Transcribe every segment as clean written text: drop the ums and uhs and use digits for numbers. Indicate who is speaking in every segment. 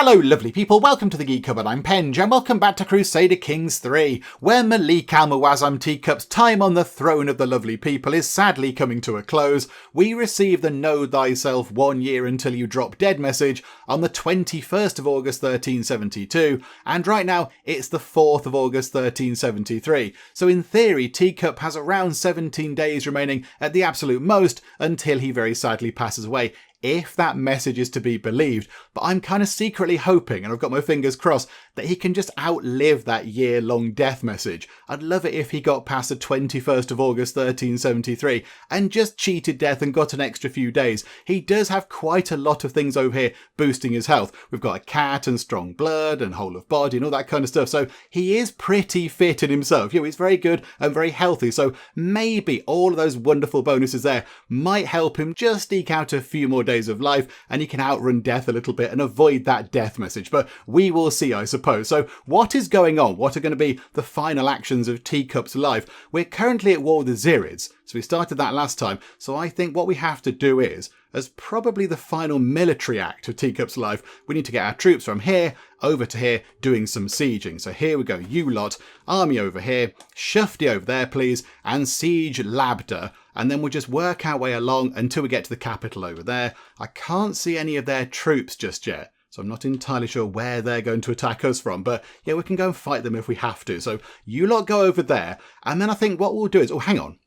Speaker 1: Hello lovely people, welcome to the Geek Cupboard, I'm Penge, and welcome back to Crusader Kings 3, where Malik Al-Muazzam Teacup's time on the throne of the lovely people is sadly coming to a close. We receive the Know Thyself 1 year until you drop dead message on the 21st of August 1372, and right now it's the 4th of August 1373, so in theory Teacup has around 17 days remaining at the absolute most until he very sadly passes away, if that message is to be believed. But I'm kind of secretly hoping, and I've got my fingers crossed, that he can just outlive that year-long death message. I'd love it if he got past the 21st of August 1373 and just cheated death and got an extra few days. He does have quite a lot of things over here boosting his health. We've got a cat and strong blood and whole of body and all that kind of stuff. So he is pretty fit in himself. You know, he's very good and very healthy. So maybe all of those wonderful bonuses there might help him just eke out a few more days of life, and he can outrun death a little bit and avoid that death message. But we will see, I suppose. So what is going on? What are going to be the final actions of Teacup's life? We're currently at war with the Zirids, so we started that last time. So I think what we have to do is, as probably the final military act of Teacup's life, we need to get our troops from here over to here doing some sieging. So here we go, you lot, army over here, Shufti over there please, and siege Labda. And then we'll just work our way along until we get to the capital over there. I can't see any of their troops just yet, so I'm not entirely sure where they're going to attack us from. But yeah, we can go and fight them if we have to. So you lot go over there. And then I think what we'll do is, oh, hang on.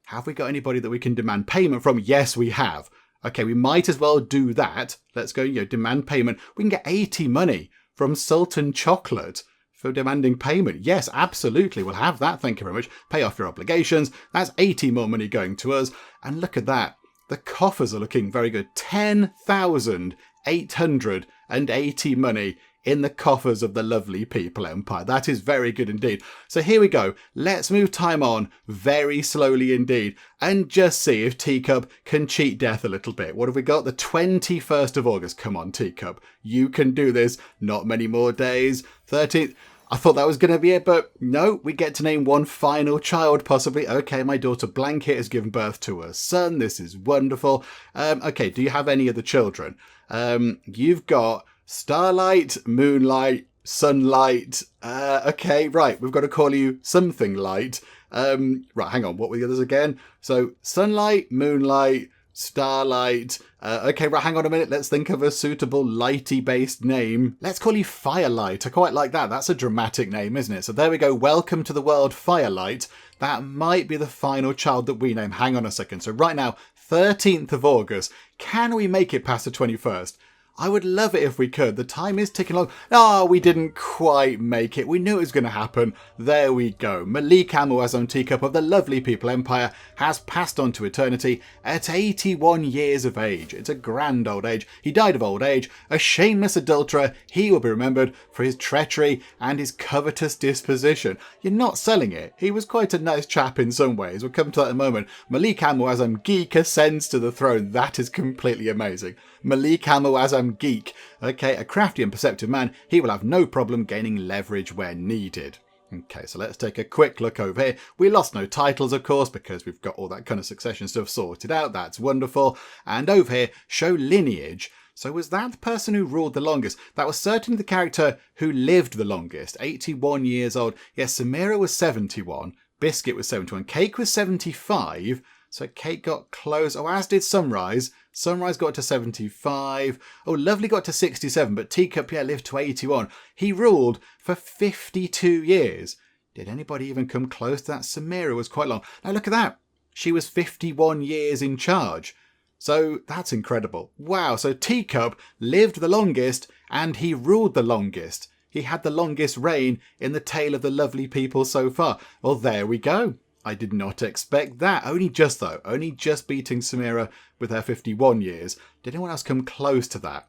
Speaker 1: Have we got anybody that we can demand payment from? Yes, we have. Okay, we might as well do that. Let's go, demand payment. We can get 80 money from Sultan Chocolate for demanding payment. Yes, absolutely. We'll have that. Thank you very much. Pay off your obligations. That's 80 more money going to us. And look at that. The coffers are looking very good. 10,880 money in the coffers of the lovely people empire. That is very good indeed. So here we go. Let's move time on very slowly indeed and just see if Teacup can cheat death a little bit. What have we got? The 21st of August. Come on, Teacup. You can do this. Not many more days. 13th. I thought that was going to be it, but no, we get to name one final child, possibly. Okay, my daughter Blanket has given birth to a son. This is wonderful. Okay, do you have any other children? You've got Starlight, Moonlight, Sunlight. Okay, right, we've got to call you something light. Right, hang on, what were the others again? So, Sunlight, Moonlight, Starlight. Okay, right, hang on a minute. Let's think of a suitable lighty-based name. Let's call you Firelight. I quite like that. That's a dramatic name, isn't it? So there we go. Welcome to the world, Firelight. That might be the final child that we name. Hang on a second. So right now, 13th of August. Can we make it past the 21st? I would love it if we could. The time is ticking along. Oh, we didn't quite make it. We knew it was going to happen. There we go. Malik Al-Muazzam Teacup of the lovely people empire has passed on to eternity at 81 years of age. It's a grand old age. He died of old age. A shameless adulterer. He will be remembered for his treachery and his covetous disposition. You're not selling it. He was quite a nice chap in some ways. We'll come to that in a moment. Malik Al-Muazzam Geek ascends to the throne. That is completely amazing. Malik Al-Muazzam Geek. Okay, a crafty and perceptive man. He will have no problem gaining leverage where needed. Okay, so let's take a quick look over here. We lost no titles, of course, because we've got all that kind of succession stuff sorted out. That's wonderful. And over here, show lineage. So was that the person who ruled the longest? That was certainly the character who lived the longest. 81 years old. Yes, Samira was 71. Biscuit was 71. Cake was 75. So Cake got close. Oh, as did Sunrise. Sunrise got to 75. Oh, Lovely got to 67. But Teacup, yeah, lived to 81. He ruled for 52 years. Did anybody even come close to that? Samira was quite long. Now look at that. She was 51 years in charge. So that's incredible. Wow. So Teacup lived the longest and he ruled the longest. He had the longest reign in the tale of the lovely people so far. Well, there we go. I did not expect that. Only just beating Samira with her 51 years. Did anyone else come close to that?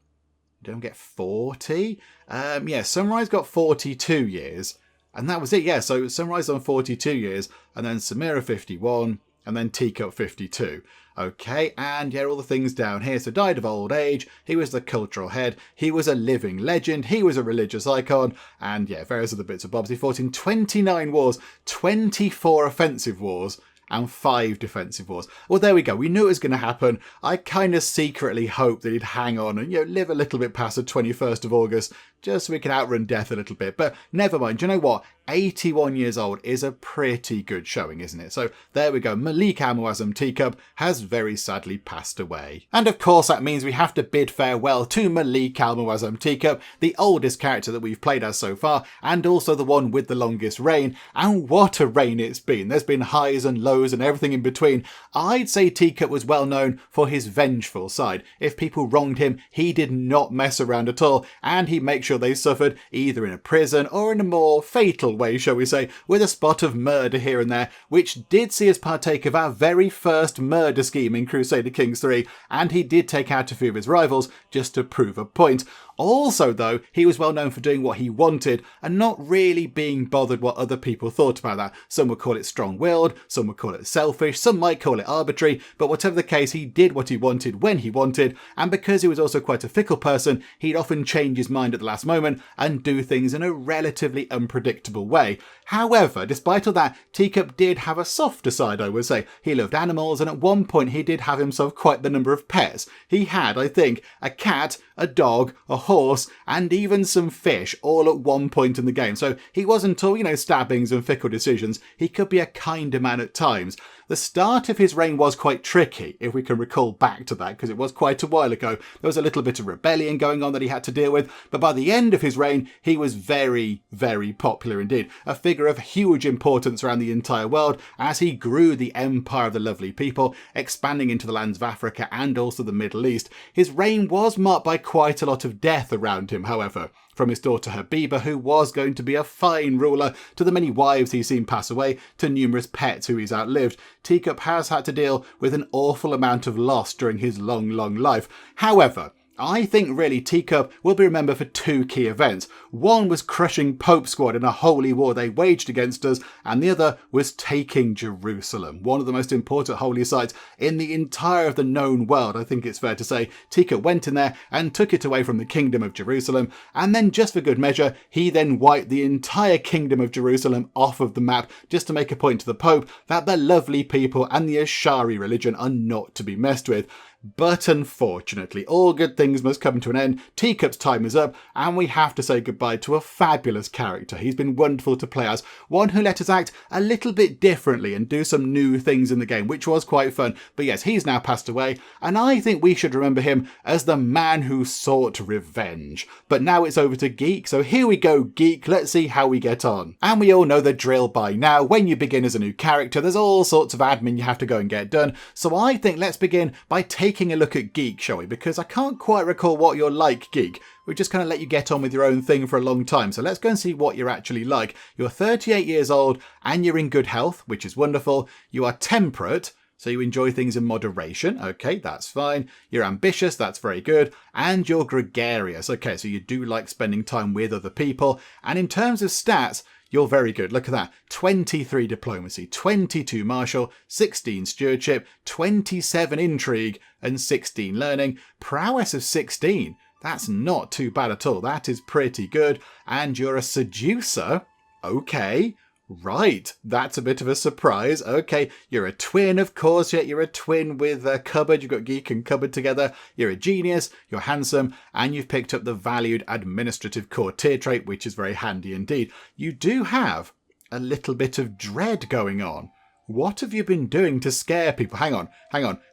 Speaker 1: Did anyone get 40? Yeah, Sunrise got 42 years. And that was it, yeah. So Sunrise on 42 years, and then Samira 51, and then Teacup 52. Okay, and yeah, all the things down here. So died of old age, he was the cultural head, he was a living legend, he was a religious icon, and yeah, various other bits of bobs. He fought in 29 wars, 24 offensive wars, and 5 defensive wars. Well, there we go. We knew it was going to happen. I kind of secretly hoped that he'd hang on and, live a little bit past the 21st of August, just so we could outrun death a little bit. But never mind. Do you know what? 81 years old is a pretty good showing, isn't it? So there we go. Malik Al-Muazzam Teacup has very sadly passed away. And of course, that means we have to bid farewell to Malik Al-Muazzam Teacup, the oldest character that we've played as so far, and also the one with the longest reign. And what a reign it's been. There's been highs and lows and everything in between. I'd say Teacup was well known for his vengeful side. If people wronged him, he did not mess around at all, and he'd make sure they suffered either in a prison or in a more fatal way, shall we say, with a spot of murder here and there, which did see us partake of our very first murder scheme in Crusader Kings 3, and he did take out a few of his rivals just to prove a point. Also, though, he was well known for doing what he wanted and not really being bothered what other people thought about that. Some would call it strong-willed, some would call it selfish, some might call it arbitrary, but whatever the case, he did what he wanted when he wanted, and because he was also quite a fickle person, he'd often change his mind at the last moment and do things in a relatively unpredictable way. However, despite all that, Teacup did have a softer side, I would say. He loved animals, and at one point he did have himself quite the number of pets. He had, I think, a cat, a dog, a horse, and even some fish all at one point in the game. So he wasn't all, stabbings and fickle decisions. He could be a kinder man at times. The start of his reign was quite tricky, if we can recall back to that, because it was quite a while ago. There was a little bit of rebellion going on that he had to deal with, but by the end of his reign, he was very, very popular indeed. A figure of huge importance around the entire world as he grew the empire of the lovely people, expanding into the lands of Africa and also the Middle East. His reign was marked by quite a lot of death around him, however. From his daughter Habiba, who was going to be a fine ruler, to the many wives he's seen pass away, to numerous pets who he's outlived, Teacup has had to deal with an awful amount of loss during his long, long life. However, I think really Teacup will be remembered for 2 key events. One was crushing Pope Squad in a holy war they waged against us, and the other was taking Jerusalem, one of the most important holy sites in the entire of the known world, I think it's fair to say. Teacup went in there and took it away from the Kingdom of Jerusalem, and then just for good measure, he then wiped the entire Kingdom of Jerusalem off of the map, just to make a point to the Pope that the lovely people and the Ashari religion are not to be messed with. But unfortunately, all good things must come to an end. Teacup's time is up, and we have to say goodbye to a fabulous character. He's been wonderful to play as, one who let us act a little bit differently and do some new things in the game, which was quite fun. But yes, he's now passed away, and I think we should remember him as the man who sought revenge. But now it's over to Geek, so here we go, Geek. Let's see how we get on. And we all know the drill by now. When you begin as a new character, there's all sorts of admin you have to go and get done. So I think let's begin by taking a look at Geek, shall we? Because I can't quite recall what you're like, Geek. We've just kind of let you get on with your own thing for a long time. So let's go and see what you're actually like. You're 38 years old and you're in good health, which is wonderful. You are temperate, so you enjoy things in moderation. Okay, that's fine. You're ambitious, that's very good. And you're gregarious. Okay, so you do like spending time with other people. And in terms of stats, you're very good. Look at that. 23 diplomacy, 22 martial, 16 stewardship, 27 intrigue, and 16 learning. Prowess of 16. That's not too bad at all. That is pretty good. And you're a seducer. Okay. Right, that's a bit of a surprise. Okay, you're a twin, of course. Yeah, you're a twin with Cupboard. You've got Geek and Cupboard together. You're a genius, you're handsome, and you've picked up the valued administrative courtier trait, which is very handy indeed. You do have a little bit of dread going on. What have you been doing to scare people? Hang on.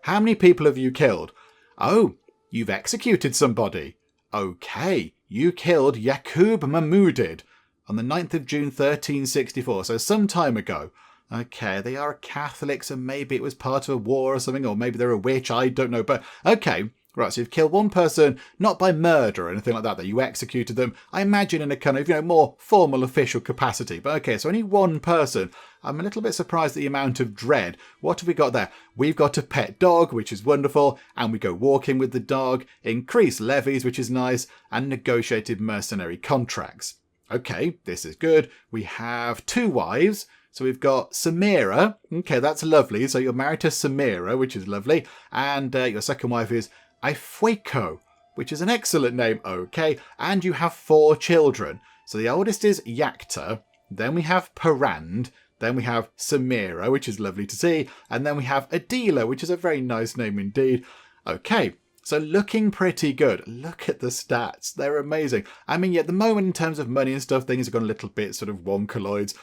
Speaker 1: How many people have you killed? Oh, you've executed somebody. Okay, you killed Yaqub Mahmudid on the 9th of June 1364, so some time ago. Okay, they are Catholics and maybe it was part of a war or something, or maybe they're a witch, I don't know, but okay. Right, so you've killed one person, not by murder or anything like that you executed them, I imagine in a kind of, more formal official capacity. But okay, so only one person. I'm a little bit surprised at the amount of dread. What have we got there? We've got a pet dog, which is wonderful, and we go walking with the dog, increased levies, which is nice, and negotiated mercenary contracts. Okay, this is good. We have 2 wives. So we've got Samira. Okay, that's lovely. So you're married to Samira, which is lovely. And your second wife is Ifueko, which is an excellent name. Okay, and you have 4 children. So the oldest is Yakta. Then we have Parand. Then we have Samira, which is lovely to see. And then we have Adila, which is a very nice name indeed. Okay, so looking pretty good. Look at the stats. They're amazing. I mean, at the moment, in terms of money and stuff, things have gone a little bit sort of wonkaloids.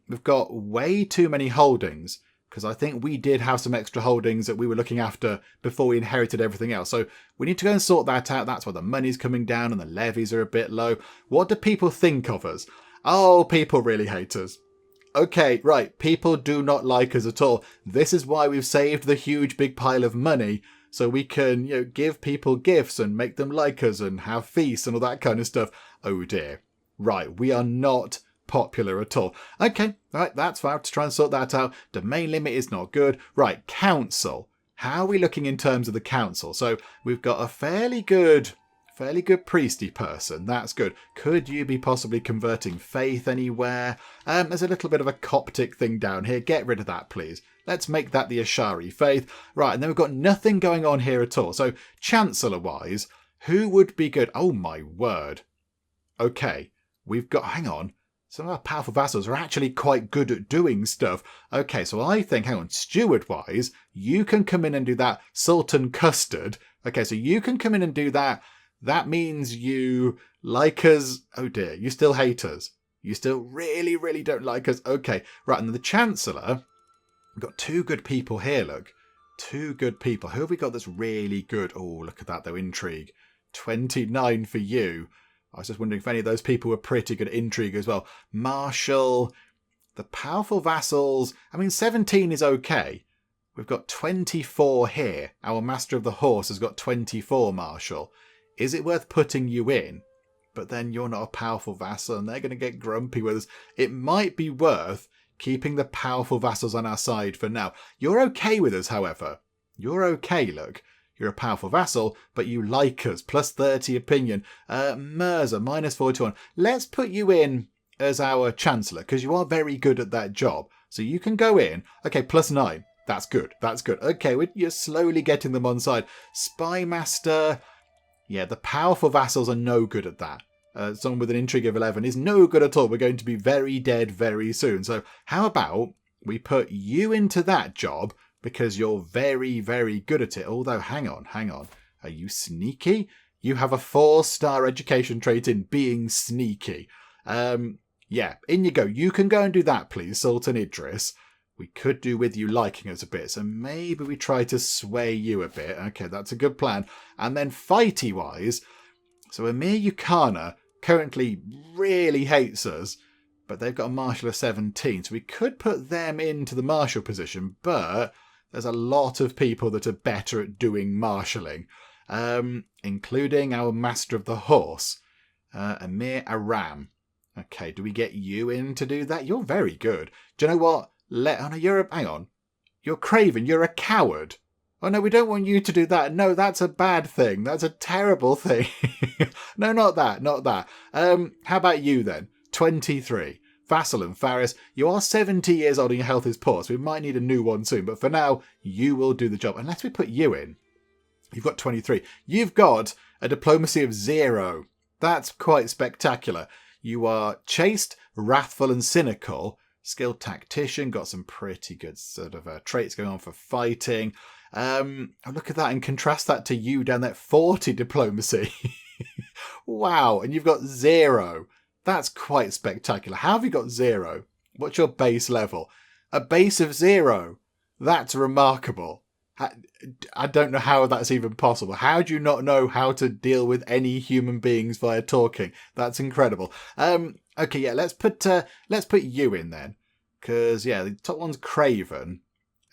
Speaker 1: We've got way too many holdings, because I think we did have some extra holdings that we were looking after before we inherited everything else. So we need to go and sort that out. That's why the money's coming down and the levies are a bit low. What do people think of us? Oh, people really hate us. Okay, right. People do not like us at all. This is why we've saved the huge big pile of money, so we can, give people gifts and make them like us and have feasts and all that kind of stuff. Oh dear. Right, we are not popular at all. Okay, right, that's fine. I have to try and sort that out. Domain limit is not good. Right, council. How are we looking in terms of the council? So we've got a fairly good priesty person. That's good. Could you be possibly converting faith anywhere? There's a little bit of a Coptic thing down here. Get rid of that, please. Let's make that the Ashari faith. Right, and then we've got nothing going on here at all. So Chancellor-wise, who would be good? Oh my word. Okay, we've got, hang on. Some of our powerful vassals are actually quite good at doing stuff. Okay, so I think, hang on, steward-wise, you can come in and do that. Sultan Custard. Okay, so you can come in and do that. That means you like us. Oh dear, you still hate us. You still really, really don't like us. Okay, right, and then the Chancellor, we've got two good people here, look. Two good people. Who have we got that's really good? Oh, look at that, though, intrigue. 29 for you. I was just wondering if any of those people were pretty good at intrigue as well. Marshal, the powerful vassals. I mean, 17 is okay. We've got 24 here. Our Master of the Horse has got 24, Marshal. Is it worth putting you in? But then you're not a powerful vassal and they're going to get grumpy with us. It might be worth keeping the powerful vassals on our side for now. You're okay with us, however. You're okay, look. You're a powerful vassal, but you like us. Plus 30 opinion. Mirza, minus 41. Let's put you in as our Chancellor, because you are very good at that job. So you can go in. Okay, plus 9. That's good. That's good. Okay, you're slowly getting them on side. Spy Master. Yeah, the powerful vassals are no good at that. Someone with an intrigue of 11 is no good at all. We're going to be very dead very soon. So how about we put you into that job, because you're very, very good at it. Although, hang on. Are you sneaky? You have a 4-star education trait in being sneaky. Yeah, in you go. You can go and do that, please, Sultan Idris. We could do with you liking us a bit, so maybe we try to sway you a bit. Okay, that's a good plan. And then fighty-wise, so Emir Yukana currently really hates us, but they've got a marshal of 17, so we could put them into the marshal position, but there's a lot of people that are better at doing marshalling, including our Master of the Horse, Emir Aram. Okay, do we get you in to do that? You're very good. Do you know what? Hang on. You're craven. You're a coward. Oh, no, we don't want you to do that. No, that's a bad thing. That's a terrible thing. No, not that. How about you then? 23. Vassal and Faris, you are 70 years old and your health is poor, so we might need a new one soon. But for now, you will do the job. Unless we put you in. You've got 23. You've got a diplomacy of 0. That's quite spectacular. You are chaste, wrathful and cynical. Skilled tactician, got some pretty good sort of traits going on for fighting. Look at that and contrast that to you down there, 40 diplomacy. Wow, and you've got 0. That's quite spectacular. How have you got 0? What's your base level? A base of 0. That's remarkable. I don't know how that's even possible. How do you not know how to deal with any human beings via talking? That's incredible. Okay, yeah, let's put you in then. Because, yeah, the top one's Craven.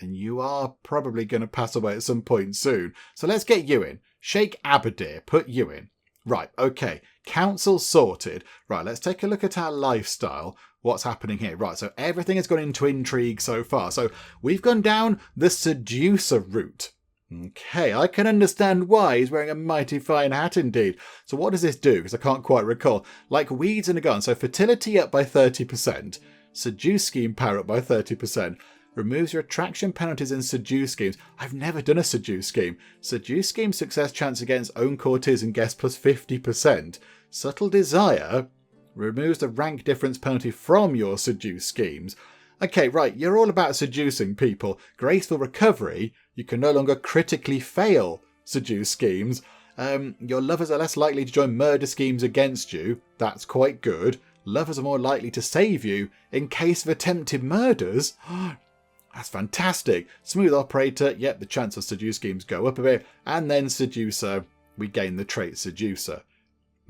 Speaker 1: And you are probably going to pass away at some point soon. So let's get you in. Sheikh Abadir, put you in. Right, okay. Council sorted. Right, let's take a look at our lifestyle. What's happening here? Right, so everything has gone into intrigue so far. So we've gone down the seducer route. Okay, I can understand why he's wearing a mighty fine hat indeed. So what does this do? Because I can't quite recall. Like weeds in a gun. So fertility up by 30%. Seduce scheme power up by 30%. Removes your attraction penalties in seduce schemes. I've never done a seduce scheme. Seduce scheme success chance against own courtiers and guests plus 50%. Subtle desire removes the rank difference penalty from your seduce schemes. Okay, right, you're all about seducing people. Graceful recovery, you can no longer critically fail seduce schemes. Your lovers are less likely to join murder schemes against you. That's quite good. Lovers are more likely to save you in case of attempted murders. That's fantastic. Smooth operator, yep, the chance of seduce schemes go up a bit. And then seducer, we gain the trait seducer.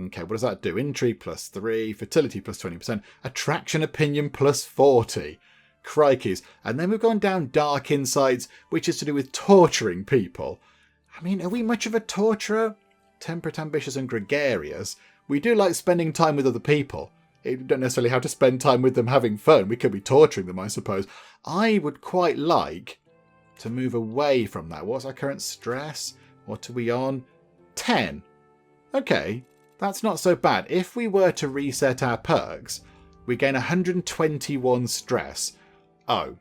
Speaker 1: Okay, what does that do? Intrigue +3, fertility +20%, attraction opinion +40. Crikeys. And then we've gone down dark insights, which is to do with torturing people. I mean, are we much of a torturer? Temperate, ambitious and gregarious. We do like spending time with other people. We don't necessarily have to spend time with them having fun. We could be torturing them, I suppose. I would quite like to move away from that. What's our current stress? What are we on? 10. Okay, that's not so bad. If we were to reset our perks, we gain 121 stress. Oh,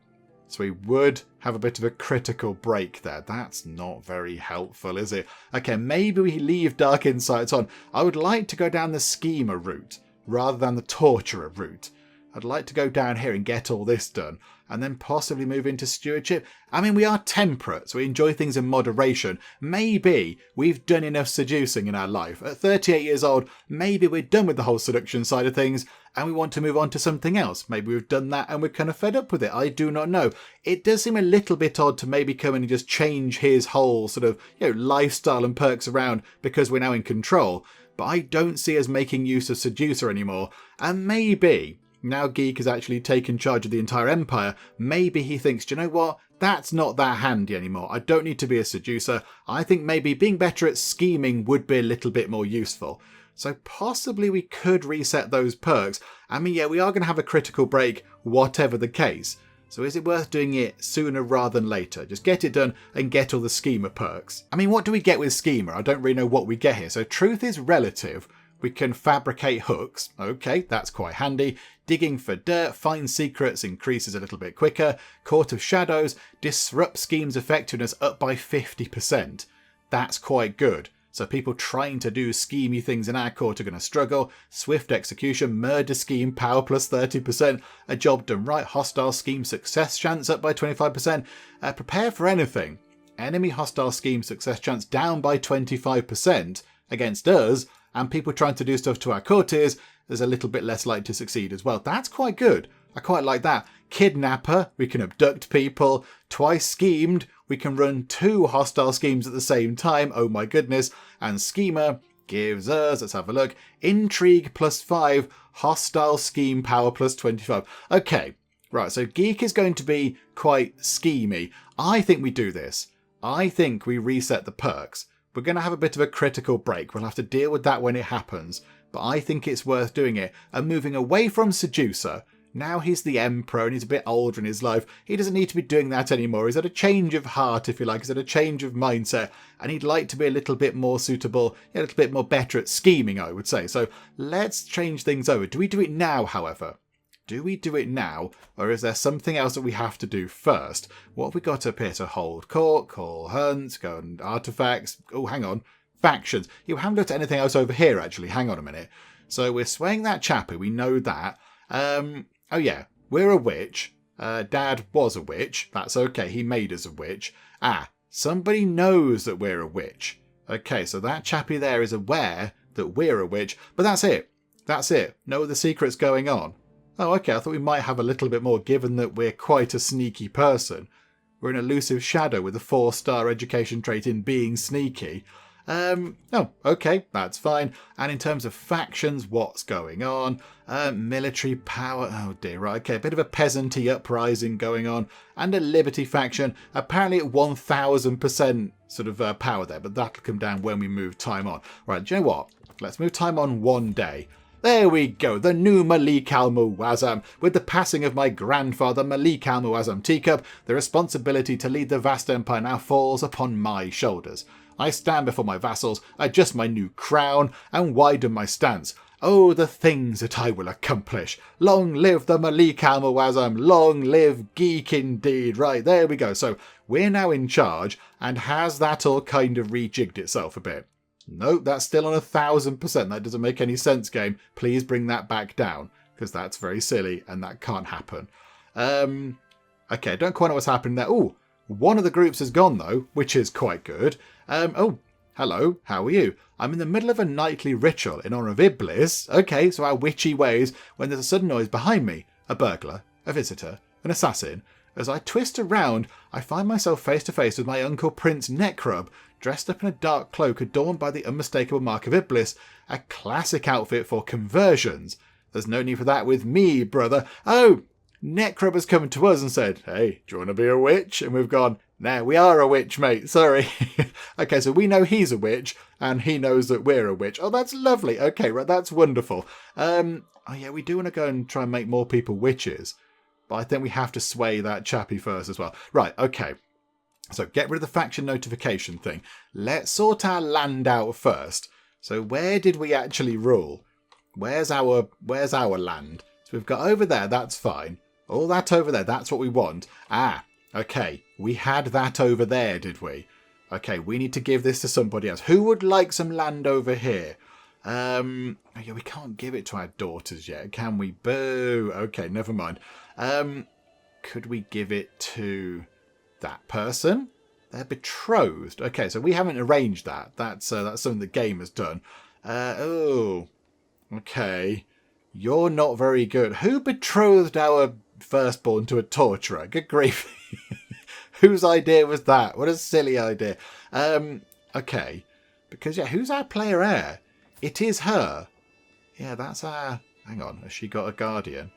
Speaker 1: so we would have a bit of a critical break there. That's not very helpful, is it? Okay, maybe we leave Dark Insights on. I would like to go down the schemer route rather than the torturer route. I'd like to go down here and get all this done, and then possibly move into stewardship. I mean, we are temperate, so we enjoy things in moderation. Maybe we've done enough seducing in our life. At 38 years old, maybe we're done with the whole seduction side of things, and we want to move on to something else. Maybe we've done that and we're kind of fed up with it. I do not know. It does seem a little bit odd to maybe come in and just change his whole sort of, lifestyle and perks around because we're now in control. But I don't see us making use of seducer anymore. And maybe now Geek has actually taken charge of the entire empire, maybe he thinks, do you know what? That's not that handy anymore. I don't need to be a seducer. I think maybe being better at scheming would be a little bit more useful. So possibly we could reset those perks. I mean, yeah, we are going to have a critical break, whatever the case. So is it worth doing it sooner rather than later? Just get it done and get all the schemer perks. I mean, what do we get with schemer? I don't really know what we get here. So truth is relative. We can fabricate hooks. Okay, that's quite handy. Digging for dirt, find secrets, increases a little bit quicker. Court of Shadows, disrupt schemes' effectiveness up by 50%. That's quite good. So people trying to do schemey things in our court are going to struggle. Swift execution, murder scheme, power +30%. A job done right, hostile scheme success chance up by 25%. Prepare for anything. Enemy hostile scheme success chance down by 25% against us. And people trying to do stuff to our courtiers, there's a little bit less likely to succeed as well. That's quite good. I quite like that. Kidnapper, we can abduct people. Twice schemed, we can run 2 hostile schemes at the same time. Oh my goodness. And schemer gives us, let's have a look, intrigue +5, hostile scheme power +25. Okay, right, so Geek is going to be quite schemy. I think we do this. I think we reset the perks. We're going to have a bit of a critical break. We'll have to deal with that when it happens. But I think it's worth doing it. And moving away from seducer. Now he's the emperor and he's a bit older in his life. He doesn't need to be doing that anymore. He's had a change of heart, if you like. He's had a change of mindset. And he'd like to be a little bit more suitable, a little bit more better at scheming, I would say. So let's change things over. Do we do it now, however? Do we do it now, or is there something else that we have to do first? What have we got up here to hold court, call hunts, go and artifacts? Oh, hang on. Factions. You haven't looked at anything else over here, actually. Hang on a minute. So we're swaying that chappie. We know that. Oh, yeah. We're a witch. Dad was a witch. That's okay. He made us a witch. Somebody knows that we're a witch. Okay, so that chappie there is aware that we're a witch. But that's it. That's it. No other secrets going on. Oh, okay, I thought we might have a little bit more given that we're quite a sneaky person. We're an elusive shadow with a 4-star education trait in being sneaky. Oh, okay, that's fine. And in terms of factions, what's going on? Military power, oh dear, right, okay, a bit of a peasanty uprising going on. And a liberty faction, apparently at 1000% sort of power there, but that'll come down when we move time on. Right, do you know what? Let's move time on one day. There we go, the new Malik Al-Muazzam. With the passing of my grandfather Malik Al-Muazzam Teacup, the responsibility to lead the vast empire now falls upon my shoulders. I stand before my vassals, adjust my new crown, and widen my stance. Oh, the things that I will accomplish. Long live the Malik Al-Muazzam, long live Geek indeed. Right, there we go. So we're now in charge, and has that all kind of rejigged itself a bit? Nope, that's still on 1000%. That doesn't make any sense, game. Please bring that back down, because that's very silly and that can't happen. Okay, I don't quite know what's happened there. Oh, one of the groups has gone, though, which is quite good. Oh, hello, how are you? I'm in the middle of a nightly ritual in honour of Iblis. Okay, so our witchy ways, when there's a sudden noise behind me. A burglar, a visitor, an assassin. As I twist around, I find myself face to face with my uncle Prince Necrub, dressed up in a dark cloak adorned by the unmistakable mark of Iblis, a classic outfit for conversions. There's no need for that with me, brother. Oh, Necrub has come to us and said, hey, do you want to be a witch? And we've gone, no, we are a witch, mate. Sorry. Okay, so we know he's a witch, and he knows that we're a witch. Oh, that's lovely. Okay, right, that's wonderful. Oh, yeah, we do want to go and try and make more people witches. But I think we have to sway that chappie first as well. Right, okay. So get rid of the faction notification thing. Let's sort our land out first. So where did we actually rule? Where's our land? So we've got over there, that's fine. All that over there, that's what we want. Ah, okay. We had that over there, did we? Okay, we need to give this to somebody else. Who would like some land over here? Yeah, we can't give it to our daughters yet, can we? Boo. Okay, never mind. Could we give it to that person? They're betrothed. Okay, so we haven't arranged that. That's something the game has done. Oh, okay. You're not very good. Who betrothed our firstborn to a torturer? Good grief. Whose idea was that? What a silly idea. Okay. Because, yeah, who's our player heir? It is her. Yeah, that's our... Hang on. Has she got a guardian?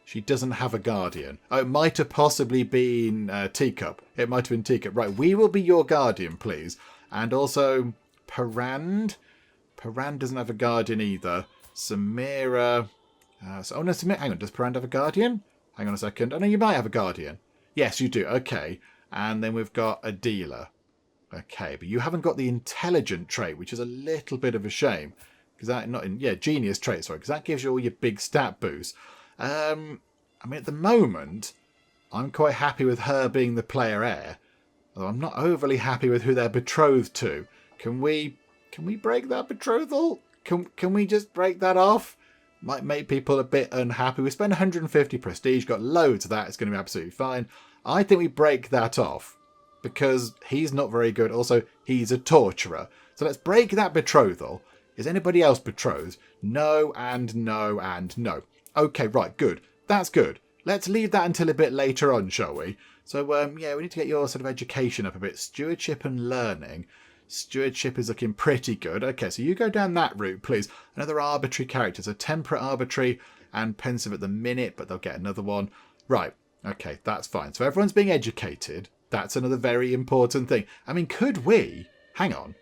Speaker 1: She doesn't have a guardian. Oh, it might have possibly been Teacup. It might have been Teacup. Right, we will be your guardian, please. And also, Parand. Parand doesn't have a guardian either. Samira... oh, no, Samira... Hang on, does Parand have a guardian? Hang on a second. Oh, no, you might have a guardian. Yes, you do. Okay. And then we've got a dealer. Okay, but you haven't got the intelligent trait, which is a little bit of a shame. Because that... genius trait, sorry. Because that gives you all your big stat boosts. I mean, at the moment, I'm quite happy with her being the player heir. Although I'm not overly happy with who they're betrothed to. Can we break that betrothal? Can we just break that off? Might make people a bit unhappy. We spend 150 prestige, got loads of that. It's going to be absolutely fine. I think we break that off. Because he's not very good. Also, he's a torturer. So let's break that betrothal. Is anybody else betrothed? No, and no, and no. Okay, right, good. That's good. Let's leave that until a bit later on, shall we? So, yeah, we need to get your sort of education up a bit. Stewardship and learning. Stewardship is looking pretty good. Okay, so you go down that route, please. Another arbitrary character. So temperate, arbitrary, and pensive at the minute, but they'll get another one. Right, okay, that's fine. So everyone's being educated. That's another very important thing. I mean, could we... Hang on.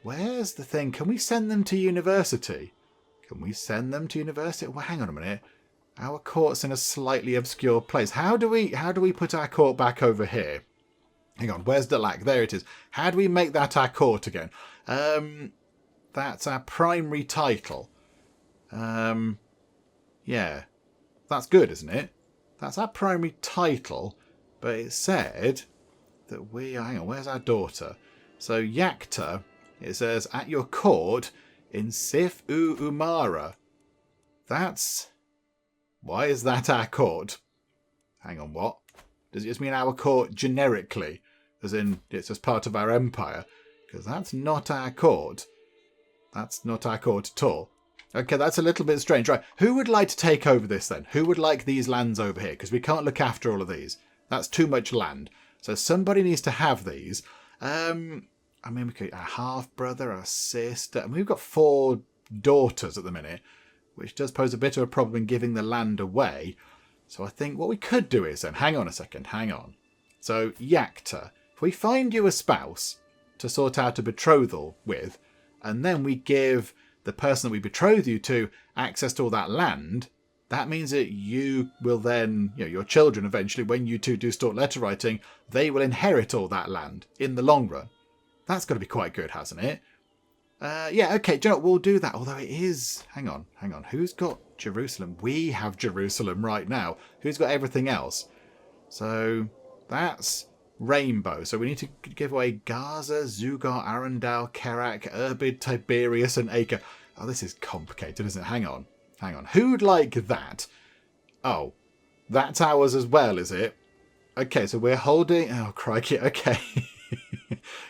Speaker 1: Where's the thing? Can we send them to university? Can we send them to university? Well, hang on a minute. Our court's in a slightly obscure place. How do we put our court back over here? Hang on, where's the lack? There it is. How do we make that our court again? That's our primary title. Yeah. That's good, isn't it? That's our primary title. But it said that we... Hang on, where's our daughter? So, Yakta, it says, at your court... in Sif-U-Umara. That's... Why is that our court? Hang on, what? Does it just mean our court generically? As in, it's just part of our empire? Because that's not our court. That's not our court at all. Okay, that's a little bit strange. Right, who would like to take over this then? Who would like these lands over here? Because we can't look after all of these. That's too much land. So somebody needs to have these. I mean, we could a half-brother, a sister. And we've got 4 daughters at the minute, which does pose a bit of a problem in giving the land away. So I think what we could do is then... Hang on a second, hang on. So, Yakta, if we find you a spouse to sort out a betrothal with, and then we give the person that we betroth you to access to all that land, that means that you will then... your children eventually, when you two do start letter writing, they will inherit all that land in the long run. That's got to be quite good, hasn't it? Yeah, okay, do you know what? We'll do that. Although it is... Hang on. Who's got Jerusalem? We have Jerusalem right now. Who's got everything else? So, that's Rainbow. So we need to give away Gaza, Zugar, Arundel, Kerak, Urbid, Tiberius, and Acre. Oh, this is complicated, isn't it? Hang on. Who'd like that? Oh, That's ours as well, is it? Okay, so we're holding... Oh, crikey, okay.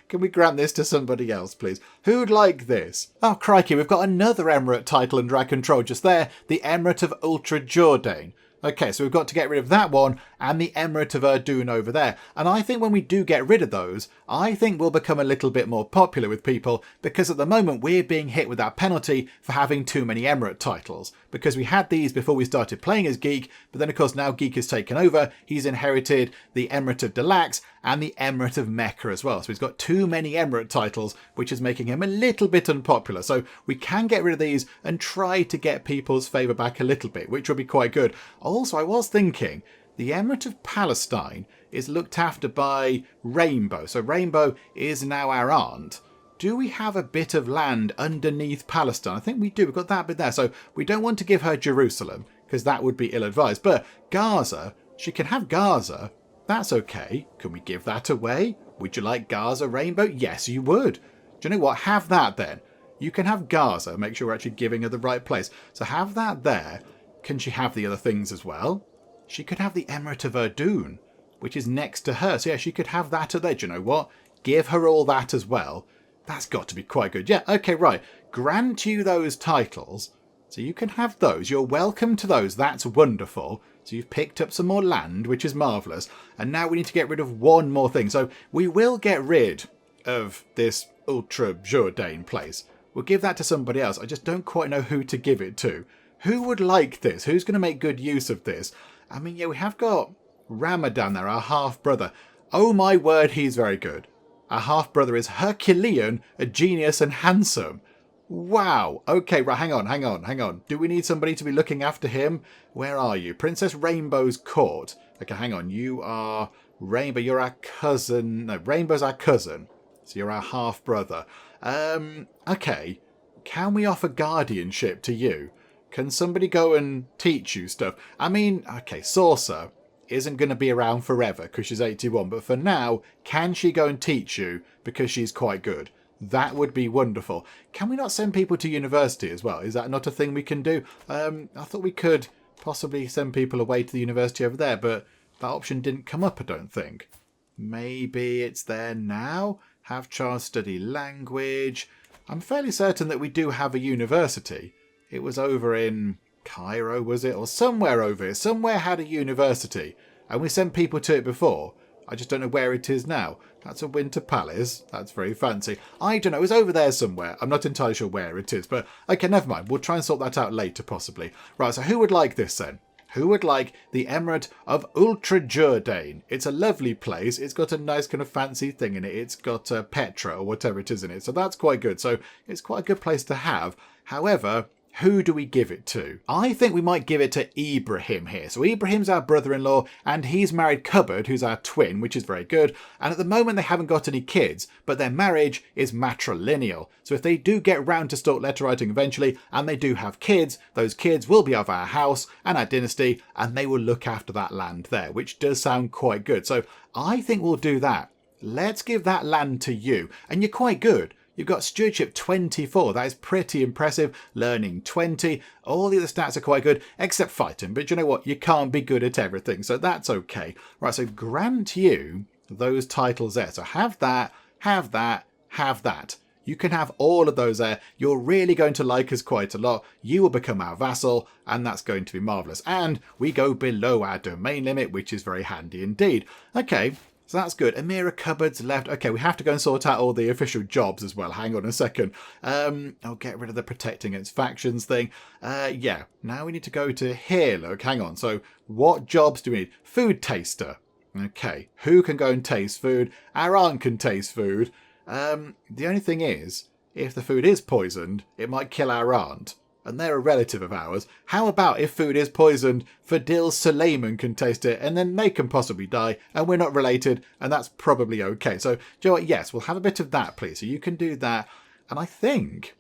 Speaker 1: Can we grant this to somebody else, please? Who'd like this? Oh, crikey, we've got another emirate title under our control just there. The Emirate of Ultra Jourdain. Okay, so we've got to get rid of that one and the Emirate of Urdun over there. And I think when we do get rid of those, I think we'll become a little bit more popular with people, because at the moment we're being hit with that penalty for having too many Emirate titles. Because we had these before we started playing as Geek, but then of course now Geek has taken over. He's inherited the Emirate of Delax and the Emirate of Mecca as well. So he's got too many Emirate titles, which is making him a little bit unpopular. So we can get rid of these and try to get people's favour back a little bit, which will be quite good. Also, I was thinking, the Emirate of Palestine is looked after by Rainbow. So Rainbow is now our aunt. Do we have a bit of land underneath Palestine? I think we do. We've got that bit there. So we don't want to give her Jerusalem, because that would be ill-advised. But Gaza, she can have Gaza. That's okay. Can we give that away? Would you like Gaza, Rainbow? Yes, you would. Do you know what? Have that then. You can have Gaza. Make sure we're actually giving her the right place. So have that there. Can she have the other things as well? She could have the Emirate of Urdun, which is next to her. So yeah, she could have that there. Do you know what? Give her all that as well. That's got to be quite good. Yeah, okay, right. Grant you those titles. So you can have those. You're welcome to those. That's wonderful. So you've picked up some more land, which is marvellous. And now we need to get rid of one more thing. So we will get rid of this Ultra Jourdain place. We'll give that to somebody else. I just don't quite know who to give it to. Who would like this? Who's going to make good use of this? I mean, yeah, we have got Ramadan there, our half-brother. Oh my word, he's very good. Our half-brother is Herculean, a genius and handsome. Wow. Okay, right, hang on. Do we need somebody to be looking after him? Where are you? Princess Rainbow's court. Okay, hang on. You are Rainbow. You're our cousin. No, Rainbow's our cousin. So you're our half-brother. Okay. Can we offer guardianship to you? Can somebody go and teach you stuff? I mean, okay, Saucer isn't going to be around forever because she's 81. But for now, can she go and teach you because she's quite good? That would be wonderful. Can we not send people to university as well? Is that not a thing we can do? I thought we could possibly send people away to the university over there, but that option didn't come up, I don't think. Maybe it's there now? Have child study language. I'm fairly certain that we do have a university. It was over in Cairo, was it? Or somewhere over here. Somewhere had a university. And we sent people to it before. I just don't know where it is now. That's a winter palace. That's very fancy. I don't know. It's over there somewhere. I'm not entirely sure where it is. But okay, never mind. We'll try and sort that out later, possibly. Right, so who would like this then? Who would like the Emirate of Ultra Jourdain? It's a lovely place. It's got a nice kind of fancy thing in it. It's got Petra or whatever it is in it. So that's quite good. So it's quite a good place to have. However, who do we give it to? I think we might give it to Ibrahim here. So Ibrahim's our brother-in-law and he's married Cupboard, who's our twin, which is very good. And at the moment they haven't got any kids, but their marriage is matrilineal. So if they do get round to stalk letter writing eventually and they do have kids, those kids will be of our house and our dynasty and they will look after that land there, which does sound quite good. So I think we'll do that. Let's give that land to you. And you're quite good. You've got stewardship 24. That is pretty impressive. Learning 20. All the other stats are quite good, except fighting. But you know what? You can't be good at everything, so that's okay. Right, so grant you those titles there. So have that, have that, have that. You can have all of those there. You're really going to like us quite a lot. You will become our vassal, and that's going to be marvellous. And we go below our domain limit, which is very handy indeed. Okay. So that's good. Amira Cupboard's left. Okay, we have to go and sort out all the official jobs as well. Hang on a second. I'll get rid of the protecting against factions thing. Yeah, now we need to go to here. Look, hang on. So what jobs do we need? Food taster. Okay, who can go and taste food? Our aunt can taste food. The only thing is, if the food is poisoned, it might kill our aunt. And they're a relative of ours. How about if food is poisoned, Fadil Suleiman can taste it, and then they can possibly die, and we're not related, and that's probably okay. So, do you know what? Yes, we'll have a bit of that, please. So you can do that. And I think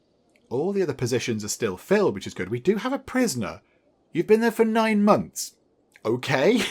Speaker 1: all the other positions are still filled, which is good. We do have a prisoner. You've been there for 9 months. Okay.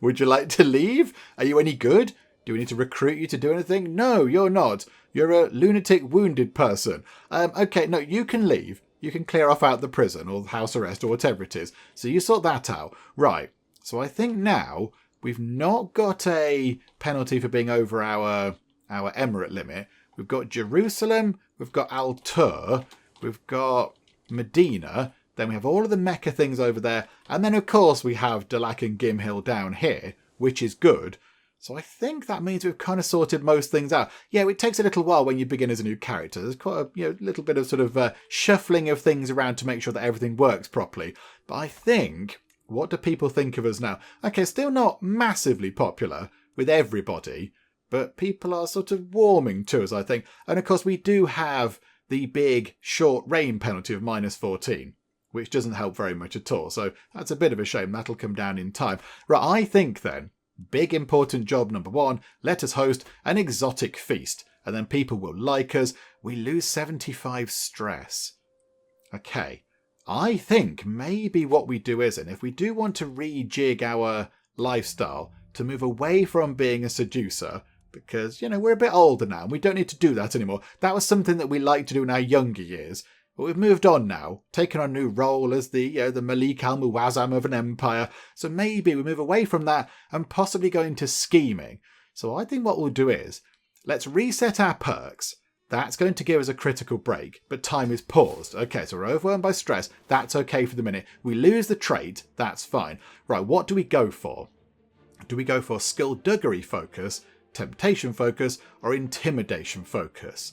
Speaker 1: Would you like to leave? Are you any good? Do we need to recruit you to do anything? No, you're not. You're a lunatic wounded person. Okay, no, you can leave. You can clear off out the prison or house arrest or whatever it is. So you sort that out. Right. So I think now we've not got a penalty for being over our emirate limit. We've got Jerusalem, we've got Al-Tur, we've got Medina, then we have all of the Mecca things over there, and then of course we have Dalak and Gimhil down here, which is good. So I think that means we've kind of sorted most things out. Yeah, it takes a little while when you begin as a new character. There's quite a little bit of sort of shuffling of things around to make sure that everything works properly. But I think, what do people think of us now? Okay, still not massively popular with everybody, but people are sort of warming to us, I think. And of course we do have the big short rain penalty of -14. Which doesn't help very much at all. So that's a bit of a shame. That'll come down in time. Right, I think then, big important job number 1, let us host an exotic feast. And then people will like us. We lose 75 stress. Okay, I think maybe what we do is, and if we do want to rejig our lifestyle to move away from being a seducer, because, we're a bit older now and we don't need to do that anymore. That was something that we liked to do in our younger years. But we've moved on now, taken on a new role as the Malik Al-Muazzam of an empire. So maybe we move away from that and possibly go into scheming. So I think what we'll do is, let's reset our perks. That's going to give us a critical break, but time is paused. Okay, so we're overwhelmed by stress. That's okay for the minute. We lose the trait. That's fine. Right, what do we go for? Do we go for skullduggery focus, temptation focus, or intimidation focus?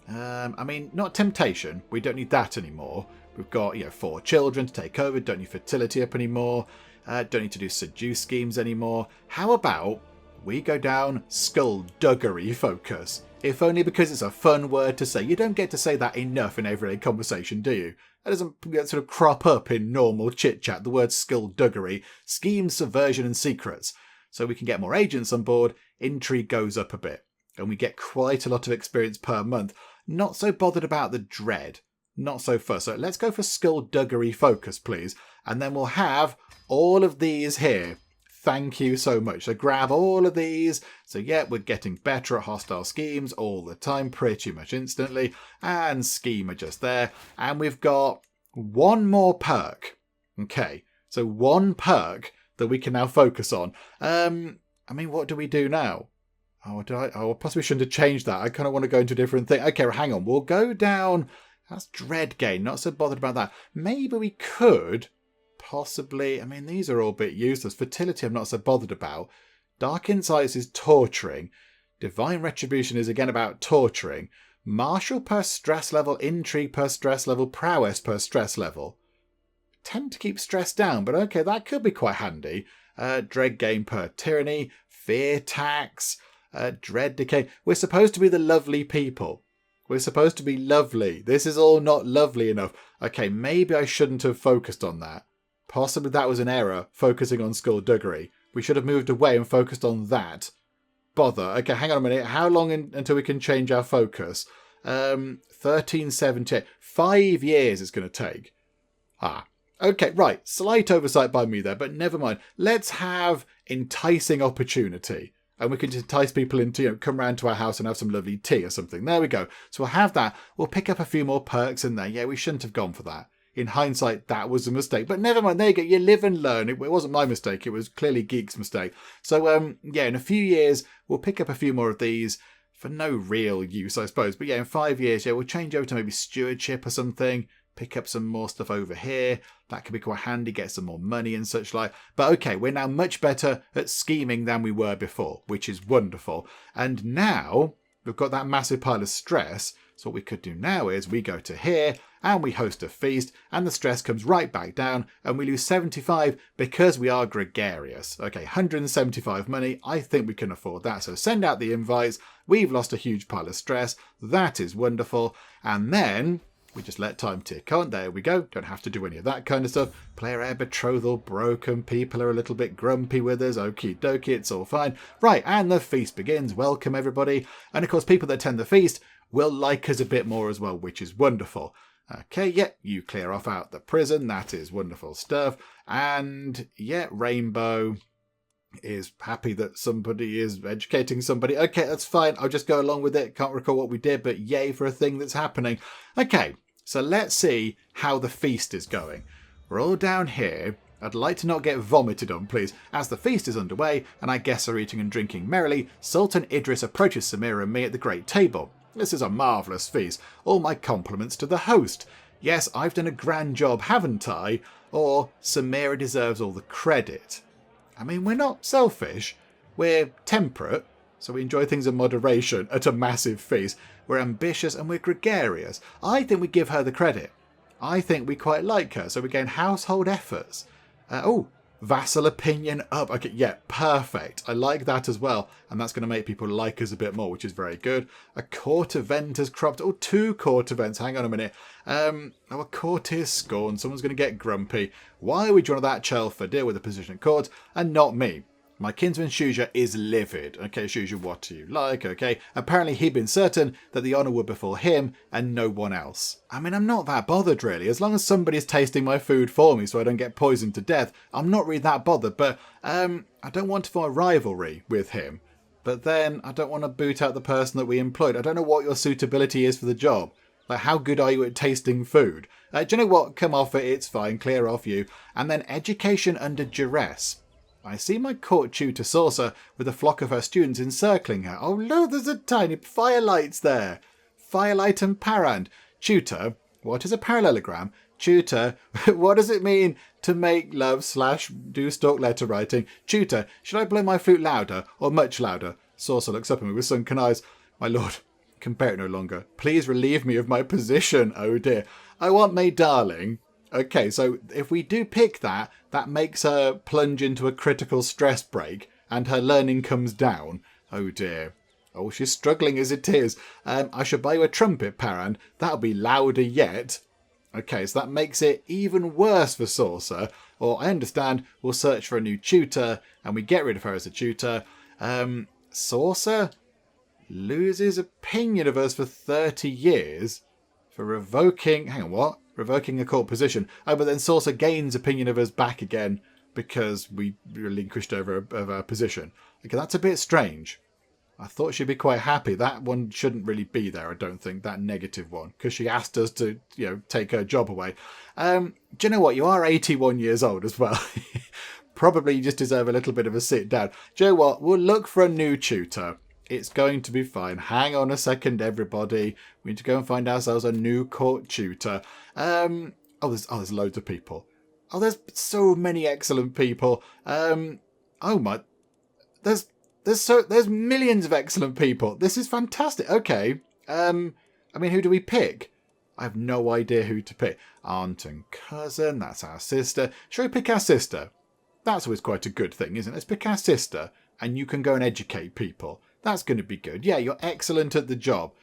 Speaker 1: Not temptation. We don't need that anymore. We've got, 4 children to take over. Don't need fertility up anymore. Don't need to do seduce schemes anymore. How about we go down skullduggery focus? If only because it's a fun word to say. You don't get to say that enough in everyday conversation, do you? That doesn't sort of crop up in normal chit-chat. The word skullduggery, schemes, subversion and secrets. So we can get more agents on board. Intrigue goes up a bit. And we get quite a lot of experience per month. Not so bothered about the dread. Not so fussed. So let's go for skullduggery focus, please. And then we'll have all of these here. Thank you so much. So grab all of these. So yeah, we're getting better at hostile schemes all the time, pretty much instantly. And schema just there. And we've got one more perk. Okay, so one perk that we can now focus on. What do we do now? Possibly shouldn't have changed that. I kind of want to go into a different thing. Okay, hang on. We'll go down. That's dread gain. Not so bothered about that. Maybe we could possibly. These are all a bit useless. Fertility I'm not so bothered about. Dark Insights is torturing. Divine Retribution is again about torturing. Martial per stress level. Intrigue per stress level. Prowess per stress level. Tend to keep stress down, but okay, that could be quite handy. Dread gain per tyranny. Fear tax. Dread decay. We're supposed to be the lovely people. We're supposed to be lovely. This is all not lovely enough. Okay, maybe I shouldn't have focused on that. Possibly that was an error, focusing on skullduggery. We should have moved away and focused on that. Bother. Okay, hang on a minute. How long until we can change our focus? 1378. 5 years it's going to take. Okay, right. Slight oversight by me there, but never mind. Let's have enticing opportunity. And we can entice people into, come round to our house and have some lovely tea or something. There we go. So we'll have that. We'll pick up a few more perks in there. Yeah, we shouldn't have gone for that. In hindsight, that was a mistake. But never mind. There you go. You live and learn. It wasn't my mistake. It was clearly Geek's mistake. So, in a few years, we'll pick up a few more of these for no real use, I suppose. But yeah, in 5 years, we'll change over to maybe stewardship or something. Pick up some more stuff over here. That could be quite handy, get some more money and such like. But okay, we're now much better at scheming than we were before, which is wonderful. And now we've got that massive pile of stress. So what we could do now is we go to here and we host a feast and the stress comes right back down and we lose 75 because we are gregarious. Okay, 175 money. I think we can afford that. So send out the invites. We've lost a huge pile of stress. That is wonderful. And then we just let time tick on. There we go. Don't have to do any of that kind of stuff. Player air betrothal broken. People are a little bit grumpy with us. Okie dokie, it's all fine. Right, and the feast begins. Welcome everybody. And of course, people that attend the feast will like us a bit more as well, which is wonderful. Okay, yeah, you clear off out the prison. That is wonderful stuff. And yeah, Rainbow is happy that somebody is educating somebody. Okay, that's fine. I'll just go along with it. Can't recall what we did, but yay for a thing that's happening. Okay. So let's see how the feast is going. We're all down here. I'd like to not get vomited on, please. As the feast is underway, and our guests are eating and drinking merrily, Sultan Idris approaches Samira and me at the great table. This is a marvellous feast. All my compliments to the host. Yes, I've done a grand job, haven't I? Or Samira deserves all the credit. I mean, we're not selfish. We're temperate, so we enjoy things in moderation at a massive feast. We're ambitious and we're gregarious. I think we give her the credit. I think we quite like her, so we gain household efforts. Vassal opinion up. Okay, yeah, perfect. I like that as well. And that's going to make people like us a bit more, which is very good. A court event has cropped. Oh, 2 court events. Hang on a minute. Our court is scorned. Someone's going to get grumpy. Why would you want that Chelfa deal with the position at court and not me? My kinsman Shuja is livid. Okay, Shuja, what do you like? Okay, apparently he'd been certain that the honour would befall him and no one else. I mean, I'm not that bothered really. As long as somebody's tasting my food for me so I don't get poisoned to death, I'm not really that bothered. But I don't want to form a rivalry with him. But then I don't want to boot out the person that we employed. I don't know what your suitability is for the job. Like, how good are you at tasting food? Do you know what? Come off it, it's fine, clear off you. And then education under duress. I see my court tutor Saucer with a flock of her students encircling her. Oh, look, there's a tiny firelights there. Firelight and Parand. Tutor, what is a parallelogram? Tutor, what does it mean to make love / do stalk letter writing? Tutor, should I blow my flute louder or much louder? Saucer looks up at me with sunken eyes. My lord, can bear it no longer. Please relieve me of my position. Oh dear. I want my darling. Okay, so if we do pick that, that makes her plunge into a critical stress break and her learning comes down. Oh dear. Oh, she's struggling as it is. I should buy you a trumpet, Parand. That'll be louder yet. Okay, so that makes it even worse for Saucer. Or I understand we'll search for a new tutor and we get rid of her as a tutor. Saucer loses opinion of us for 30 years for revoking... Hang on, what? Revoking a court position. Oh, but then Saucer gains opinion of us back again because we relinquished over our position. Okay, that's a bit strange. I thought she'd be quite happy. That one shouldn't really be there, I don't think, that negative one, because she asked us to, take her job away. Do you know what? You are 81 years old as well. Probably you just deserve a little bit of a sit down. Do you know what? We'll look for a new tutor. It's going to be fine. Hang on a second, everybody. We need to go and find ourselves a new court tutor. There's loads of people. Oh, there's so many excellent people. There's millions of excellent people. This is fantastic. Okay. Who do we pick? I have no idea who to pick. Aunt and cousin, that's our sister. Shall we pick our sister? That's always quite a good thing, isn't it? Let's pick our sister and you can go and educate people. That's going to be good. Yeah, you're excellent at the job.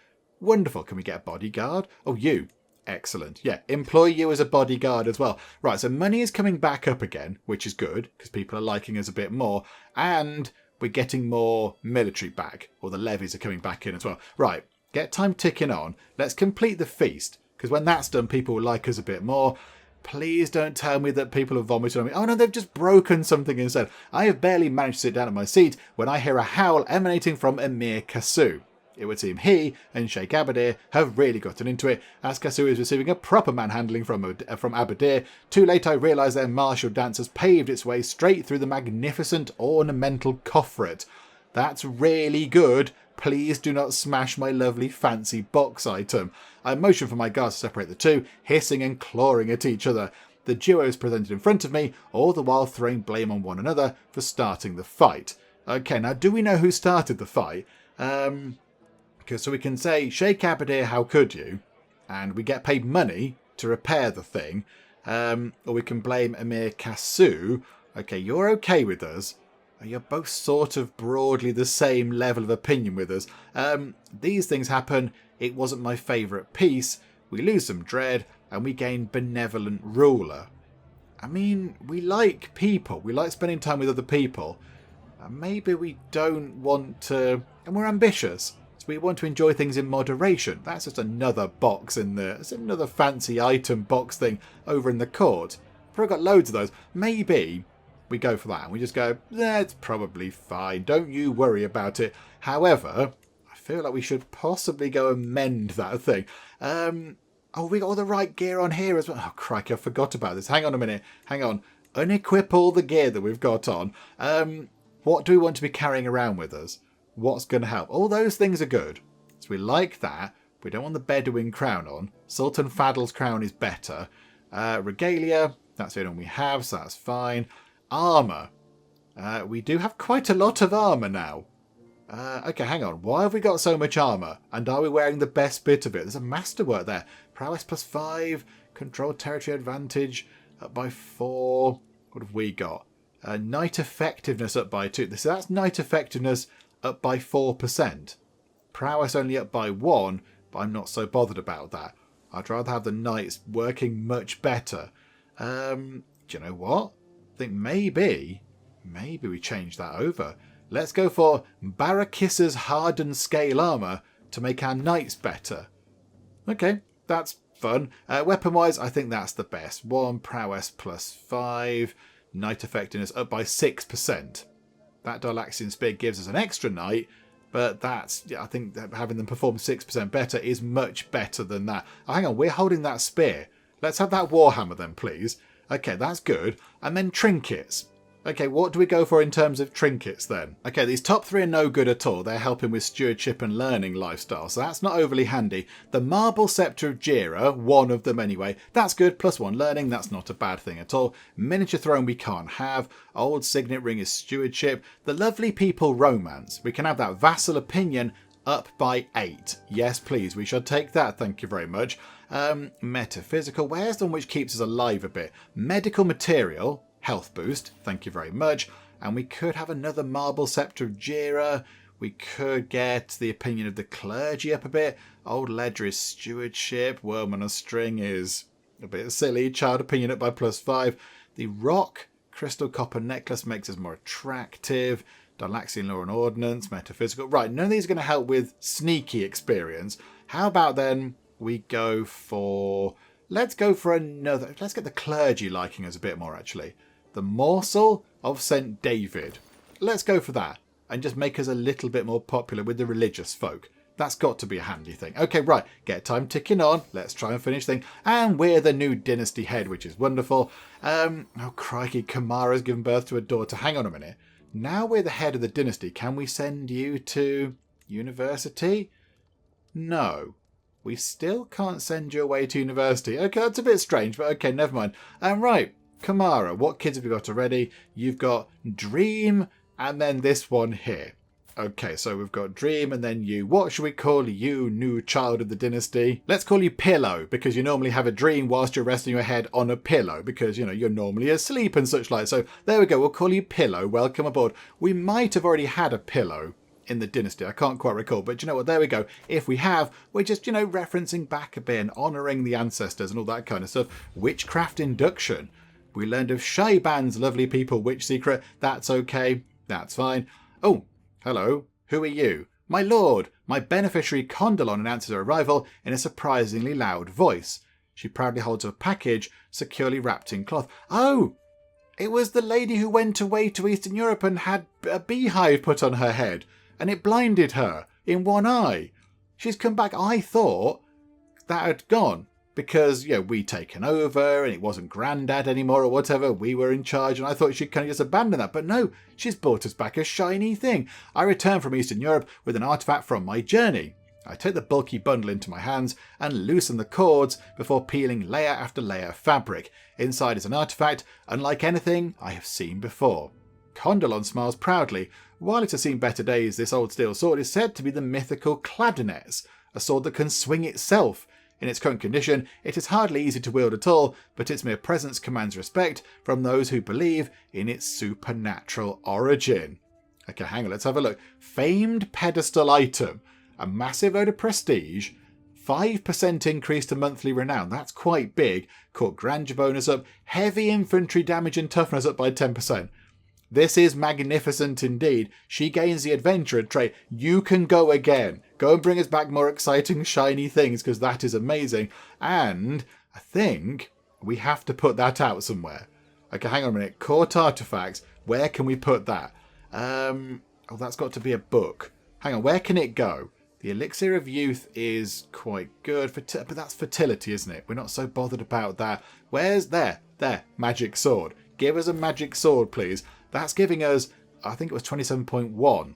Speaker 1: Wonderful. Can we get a bodyguard? Oh, you. Excellent. Yeah, employ you as a bodyguard as well. Right, so money is coming back up again, which is good because people are liking us a bit more. And we're getting more military back, or the levies are coming back in as well. Right, get time ticking on. Let's complete the feast because when that's done, people will like us a bit more. Please don't tell me that people have vomited on me. Oh no, they've just broken something instead. I have barely managed to sit down at my seat when I hear a howl emanating from Emir Kasu. It would seem he and Sheikh Abadir have really gotten into it, as Kasu is receiving a proper manhandling from Abadir. Too late I realise their martial dance has paved its way straight through the magnificent ornamental coffret. That's really good. Please do not smash my lovely fancy box item. I motion for my guards to separate the two, hissing and clawing at each other. The duo is presented in front of me, all the while throwing blame on one another for starting the fight. Okay, now do we know who started the fight? So we can say, Sheikh Abadir, how could you? And we get paid money to repair the thing. Or we can blame Emir Kasu. Okay, you're okay with us. You're both sort of broadly the same level of opinion with us. These things happen. It wasn't my favourite piece. We lose some dread and we gain benevolent ruler. I mean, we like people. We like spending time with other people. Maybe we don't want to... And we're ambitious. So we want to enjoy things in moderation. That's just another box in there. It's another fancy item box thing over in the court. Probably got loads of those. Maybe we go for that and we just go, that's probably fine. Don't you worry about it. However, I feel like we should possibly go and mend that thing. We got all the right gear on here as well. Oh, crikey, I forgot about this. Hang on a minute. Hang on. unequip all the gear that we've got on. What do we want to be carrying around with us? What's going to help? All those things are good. So we like that. We don't want the Bedouin crown on. Sultan Fadl's crown is better. Regalia, that's the only one we have, so that's fine. Armour. We do have quite a lot of armour now. Okay, hang on. Why have we got so much armour? And are we wearing the best bit of it? There's a masterwork there. Prowess +5. Control territory advantage up by 4. What have we got? Knight effectiveness up by 2. So that's knight effectiveness up by 4%. Prowess only up by 1, but I'm not so bothered about that. I'd rather have the knights working much better. Do you know what? I think maybe we change that over. Let's go for Barakissa's hardened scale armour to make our knights better. Okay, that's fun. Weapon-wise, I think that's the best. 1 prowess +5. Knight effectiveness up by 6%. That Darlaxian spear gives us an extra knight, but that's, I think that having them perform 6% better is much better than that. Oh, hang on, we're holding that spear. Let's have that warhammer then, please. Okay, that's good. And then trinkets. Okay, what do we go for in terms of trinkets then? Okay, these top 3 are no good at all. They're helping with stewardship and learning lifestyle, so that's not overly handy. The Marble Sceptre of Jira, one of them anyway, that's good. +1 learning, that's not a bad thing at all. Miniature Throne we can't have. Old Signet Ring is stewardship. The Lovely People romance. We can have that Vassal Opinion up by 8. Yes, please, we should take that. Thank you very much. Metaphysical, where's the one which keeps us alive a bit? Medical Material. Health boost, thank you very much. And we could have another Marble Sceptre of Jira. We could get the Opinion of the Clergy up a bit. Old Ledger is stewardship. Worm on a String is a bit silly. Child Opinion up by +5. The Rock Crystal Copper Necklace makes us more attractive. Darlaxian Law and Ordnance, Metaphysical. Right, none of these are going to help with sneaky experience. How about then we go for... Let's go for another... Let's get the Clergy liking us a bit more, actually. The Morsel of St. David. Let's go for that. And just make us a little bit more popular with the religious folk. That's got to be a handy thing. Okay, right. Get time ticking on. Let's try and finish things. And we're the new dynasty head, which is wonderful. Oh, crikey. Kamara's given birth to a daughter. Hang on a minute. Now we're the head of the dynasty. Can we send you to university? No. We still can't send you away to university. Okay, that's a bit strange, but okay, never mind. Right. Kamara, what kids have you got already? You've got Dream and then this one here. Okay, so we've got Dream and then you. What should we call you, new child of the dynasty? Let's call you Pillow, because you normally have a dream whilst you're resting your head on a pillow, because, you know, you're normally asleep and such like. So there we go, we'll call you Pillow. Welcome aboard. We might have already had a Pillow in the dynasty. I can't quite recall, but you know what? There we go. If we have, we're just, you know, referencing back a bit and honouring the ancestors and all that kind of stuff. Witchcraft induction. We learned of Shaiban's Lovely People witch secret. That's okay. That's fine. Oh, hello. Who are you? My lord. My beneficiary Condalon announces her arrival in a surprisingly loud voice. She proudly holds a package securely wrapped in cloth. Oh, it was the lady who went away to Eastern Europe and had a beehive put on her head, and it blinded her in one eye. She's come back. I thought that had gone. Because, you know, we'd taken over and it wasn't Grandad anymore or whatever. We were in charge and I thought she'd kind of just abandon that. But no, she's brought us back a shiny thing. I return from Eastern Europe with an artifact from my journey. I take the bulky bundle into my hands and loosen the cords before peeling layer after layer of fabric. Inside is an artifact unlike anything I have seen before. Condalon smiles proudly. While it has seen better days, this old steel sword is said to be the mythical Cladonets, a sword that can swing itself. In its current condition, it is hardly easy to wield at all, but its mere presence commands respect from those who believe in its supernatural origin. Okay, hang on, let's have a look. Famed pedestal item. A massive load of prestige. 5% increase to monthly renown. That's quite big. Court grandeur bonus up. Heavy infantry damage and toughness up by 10%. This is magnificent indeed. She gains the adventurer trait. You can go again. Go and bring us back more exciting, shiny things, because that is amazing. And I think we have to put that out somewhere. Okay, hang on a minute. Court artifacts. Where can we put that? Oh, that's got to be a book. Hang on, where can it go? The Elixir of Youth is quite good, but that's fertility, isn't it? We're not so bothered about that. Where's there? There, magic sword. Give us a magic sword, please. That's giving us, I think it was 27.1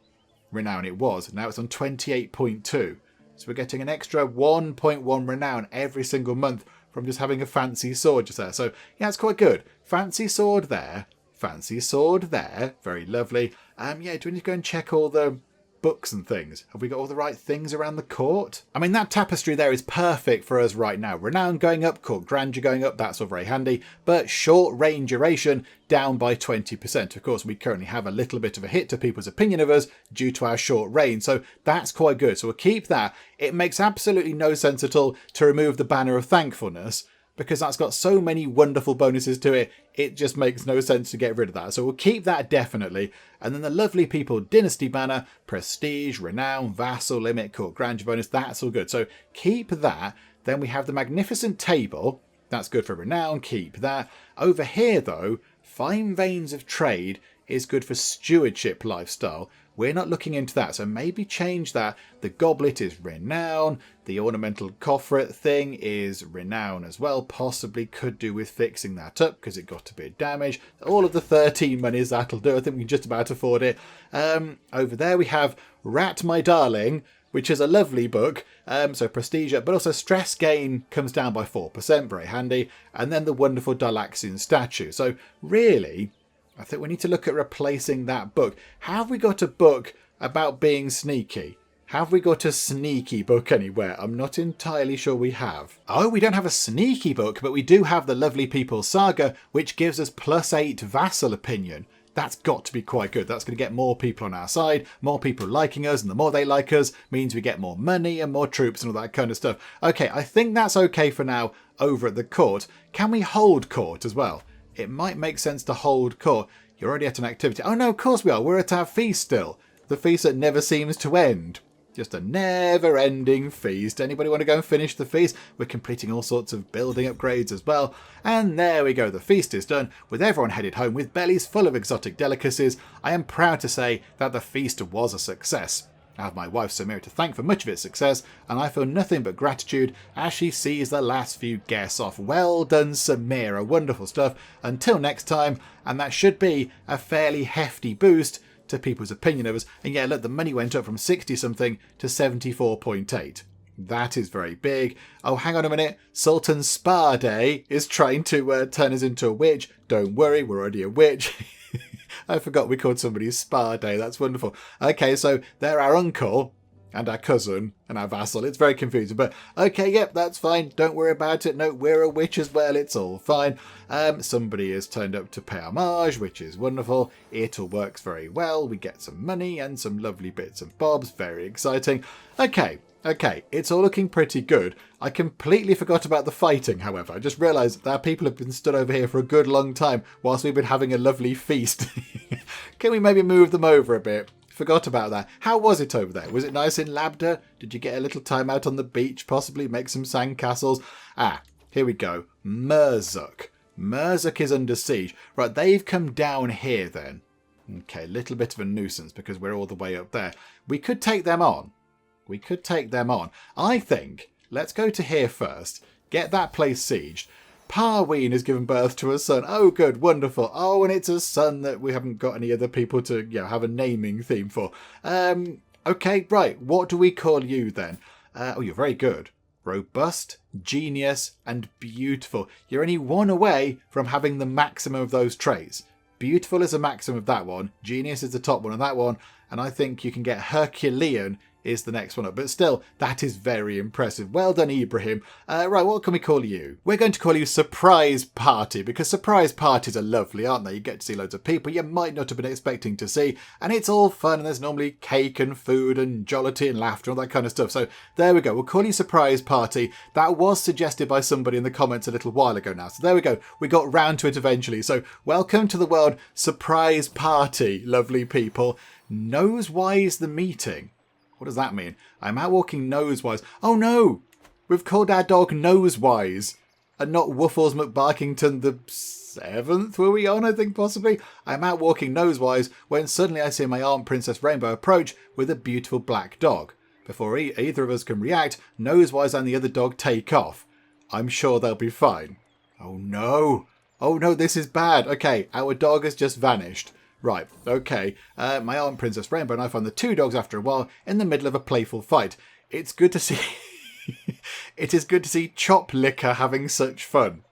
Speaker 1: renown it was. Now it's on 28.2. So we're getting an extra 1.1 renown every single month from just having a fancy sword just there. So yeah, it's quite good. Fancy sword there. Fancy sword there. Very lovely. Yeah, do we need to go and check all the books and things? Have we got all the right things around the court? I mean, that tapestry there is perfect for us right now. Renown going up, court grandeur going up, that's all very handy. But short range duration down by 20%. Of course, we currently have a little bit of a hit to people's opinion of us due to our short reign. So that's quite good. So we'll keep that. It makes absolutely no sense at all to remove the banner of thankfulness, because that's got so many wonderful bonuses to it, it just makes no sense to get rid of that. So we'll keep that definitely. And then the lovely people dynasty banner, prestige, renown, vassal, limit, court grandeur bonus, that's all good. So keep that. Then we have the magnificent table. That's good for renown, keep that. Over here though, fine veins of trade is good for stewardship lifestyle. We're not looking into that, so maybe change that. The goblet is renown. The ornamental coffret thing is renown as well. Possibly could do with fixing that up because it got a bit damaged. All of the 13 monies, that'll do. I think we can just about afford it. Over there we have Rat My Darling, which is a lovely book. So prestige, but also stress gain comes down by 4%, very handy. And then the wonderful Dalaxian statue. So really, I think we need to look at replacing that book. Have we got a book about being sneaky? Have we got a sneaky book anywhere? I'm not entirely sure we have. Oh, we don't have a sneaky book, but we do have the Lovely People Saga, which gives us +8 vassal opinion. That's got to be quite good. That's going to get more people on our side, more people liking us, and the more they like us means we get more money and more troops and all that kind of stuff. Okay, I think that's okay for now over at the court. Can we hold court as well? It might make sense to hold court. You're already at an activity. Oh no, of course we are. We're at our feast still. The feast that never seems to end. Just a never-ending feast. Anybody want to go and finish the feast? We're completing all sorts of building upgrades as well. And there we go. The feast is done, with everyone headed home with bellies full of exotic delicacies. I am proud to say that the feast was a success. I have my wife Samira to thank for much of its success, and I feel nothing but gratitude as she sees the last few guests off. Well done, Samira. Wonderful stuff. Until next time, and that should be a fairly hefty boost to people's opinion of us. And yeah, look, the money went up from 60-something to 74.8. That is very big. Oh, hang on a minute. Sultan Spa Day is trying to turn us into a witch. Don't worry, we're already a witch. I forgot we called somebody Spa Day. That's wonderful. Okay, so they're our uncle and our cousin and our vassal. It's very confusing, but okay, yep, that's fine. Don't worry about it. No, we're a witch as well. It's all fine. Somebody has turned up to pay homage, which is wonderful. It all works very well. We get some money and some lovely bits and bobs. Very exciting. Okay, it's all looking pretty good. I completely forgot about the fighting, however. I just realised that people have been stood over here for a good long time whilst we've been having a lovely feast. Can we maybe move them over a bit? Forgot about that. How was it over there? Was it nice in Labda? Did you get a little time out on the beach, possibly make some sandcastles? Ah, here we go. Murzuk. Murzuk is under siege. Right, they've come down here then. Okay, a little bit of a nuisance because we're all the way up there. We could take them on. I think, let's go to here first, get that place sieged. Parween has given birth to a son. Oh, good, wonderful. Oh, and it's a son that we haven't got any other people to have a naming theme for. Okay, right, what do we call you then? Oh, you're very good. Robust, genius, and beautiful. You're only one away from having the maximum of those traits. Beautiful is the maximum of that one. Genius is the top one of that one. And I think you can get Herculean is the next one up. But still, that is very impressive. Well done, Ibrahim. Right, what can we call you? We're going to call you Surprise Party, because surprise parties are lovely, aren't they? You get to see loads of people you might not have been expecting to see, and it's all fun, and there's normally cake and food and jollity and laughter and all that kind of stuff. So there we go. We'll call you Surprise Party. That was suggested by somebody in the comments a little while ago now. So there we go. We got round to it eventually. So welcome to the world Surprise Party, lovely people. Nosewise the meeting. What does that mean? I'm out walking nosewise. Oh no! We've called our dog Nosewise. And not Wuffles McBarkington the 7th were we on, I think, possibly? I'm out walking nosewise when suddenly I see my Aunt Princess Rainbow approach with a beautiful black dog. Before either of us can react, Nosewise and the other dog take off. I'm sure they'll be fine. Oh no! Oh no, this is bad. Okay, our dog has just vanished. Right, okay. My Aunt Princess Rainbow and I found the two dogs after a while in the middle of a playful fight. It's good to see... It is good to see Chop Licker having such fun.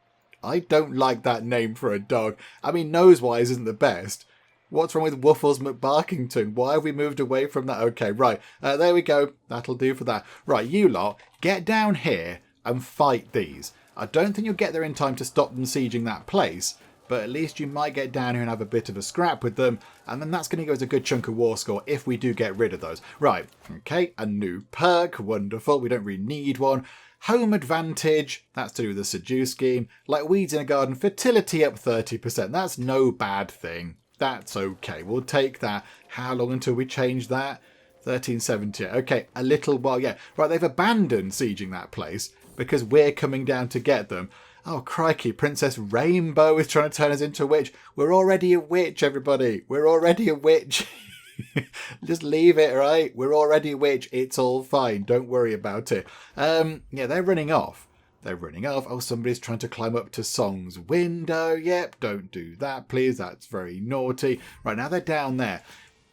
Speaker 1: I don't like that name for a dog. I mean, nose-wise isn't the best. What's wrong with Wuffles McBarkington? Why have we moved away from that? Okay, right. There we go. That'll do for that. Right, you lot, get down here and fight these. I don't think you'll get there in time to stop them sieging that place, but at least you might get down here and have a bit of a scrap with them, and then that's going to give us a good chunk of war score if we do get rid of those. Right, okay, a new perk. Wonderful. We don't really need one. Home advantage, that's to do with the seduce scheme. Like weeds in a garden, fertility up 30%. That's no bad thing. That's okay. We'll take that. How long until we change that? 1370. Okay, a little while. Yeah, right. They've abandoned sieging that place because we're coming down to get them. Oh, crikey. Princess Rainbow is trying to turn us into a witch. We're already a witch, everybody. We're already a witch. Just leave it, right? We're already a witch. It's all fine. Don't worry about it. Yeah, they're running off. They're running off. Oh, somebody's trying to climb up to Song's window. Yep, don't do that, please. That's very naughty. Right, now they're down there.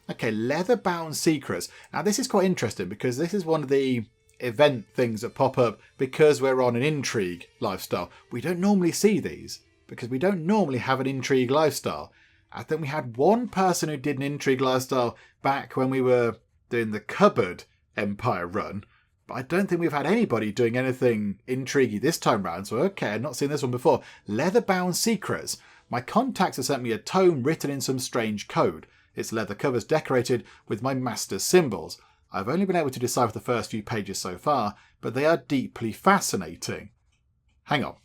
Speaker 1: Okay, leather-bound secrets. Now, this is quite interesting because this is one of the event things that pop up because we're on an intrigue lifestyle. We don't normally see these because we don't normally have an intrigue lifestyle. I think we had one person who did an intrigue lifestyle back when we were doing the Cupboard Empire run. But I don't think we've had anybody doing anything intriguey this time round. So, okay, I've not seen this one before. Leather-bound secrets. My contacts have sent me a tome written in some strange code. Its leather covers decorated with my master's symbols. I've only been able to decipher the first few pages so far, but they are deeply fascinating. Hang on.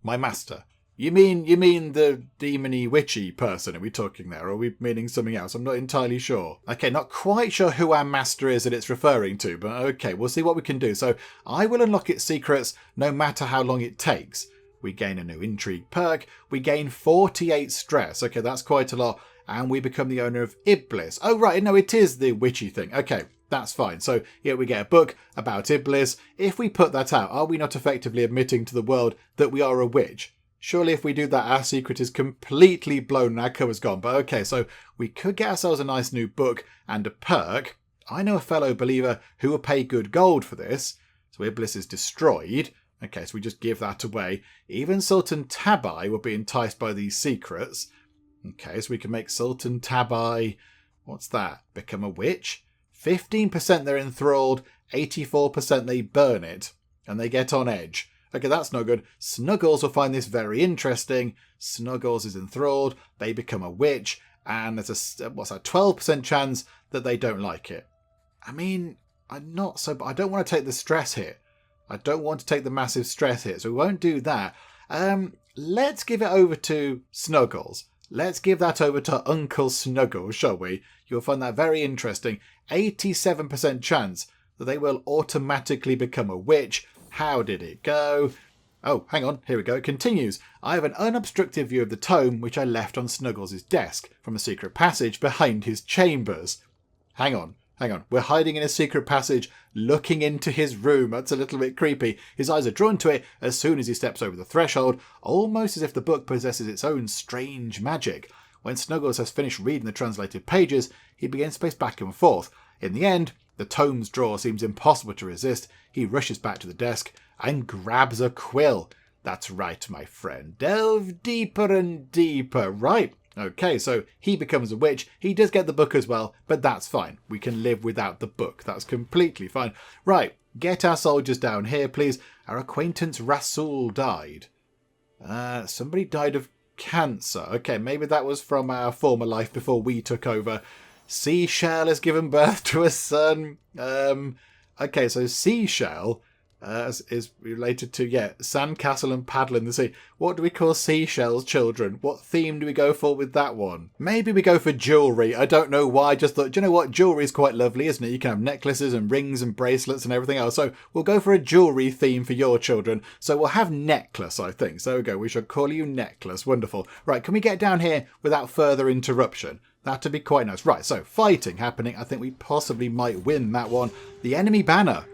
Speaker 1: My master. You mean the demony witchy person? Are we talking there? Or are we meaning something else? I'm not entirely sure. Okay, not quite sure who our master is that it's referring to, but okay, we'll see what we can do. So I will unlock its secrets no matter how long it takes. We gain a new intrigue perk. We gain 48 stress. Okay, that's quite a lot. And we become the owner of Iblis. Oh, right, no, it is the witchy thing. Okay, that's fine. So, yeah, we get a book about Iblis. If we put that out, are we not effectively admitting to the world that we are a witch? Surely if we do that, our secret is completely blown and our cover's gone. But okay, so we could get ourselves a nice new book and a perk. I know a fellow believer who will pay good gold for this. So Iblis is destroyed. Okay, so we just give that away. Even Sultan Tabai will be enticed by these secrets. Okay, so we can make Sultan Tabai, what's that? Become a witch? 15% they're enthralled, 84% they burn it, and they get on edge. Okay, that's no good. Snuggles will find this very interesting. Snuggles is enthralled, they become a witch, and there's a 12% chance that they don't like it. I mean, I don't want to take the stress hit. I don't want to take the massive stress hit, so we won't do that. Let's give it over to Snuggles. Let's give that over to Uncle Snuggles, shall we? You'll find that very interesting. 87% chance that they will automatically become a witch. How did it go? Oh, hang on. Here we go. It continues. I have an unobstructed view of the tome which I left on Snuggles' desk from a secret passage behind his chambers. Hang on. We're hiding in a secret passage, looking into his room. That's a little bit creepy. His eyes are drawn to it as soon as he steps over the threshold, almost as if the book possesses its own strange magic. When Snuggles has finished reading the translated pages, he begins to pace back and forth. In the end, the tome's drawer seems impossible to resist. He rushes back to the desk and grabs a quill. That's right, my friend. Delve deeper and deeper. Right. Okay, so he becomes a witch. He does get the book as well, but that's fine. We can live without the book. That's completely fine. Right, get our soldiers down here, please. Our acquaintance Rasul died. Somebody died of cancer. Okay, maybe that was from our former life before we took over. Seashell has given birth to a son. Okay, so Seashell is related to, sandcastle and paddle in the sea. What do we call Seashell's children? What theme do we go for with that one? Maybe we go for jewellery. I don't know why. I just thought, do you know what? Jewellery is quite lovely, isn't it? You can have necklaces and rings and bracelets and everything else. So we'll go for a jewellery theme for your children. So we'll have Necklace, I think. So there we go. We shall call you Necklace. Wonderful. Right, can we get down here without further interruption? That'd be quite nice. Right, so fighting happening. I think we possibly might win that one. The enemy banner.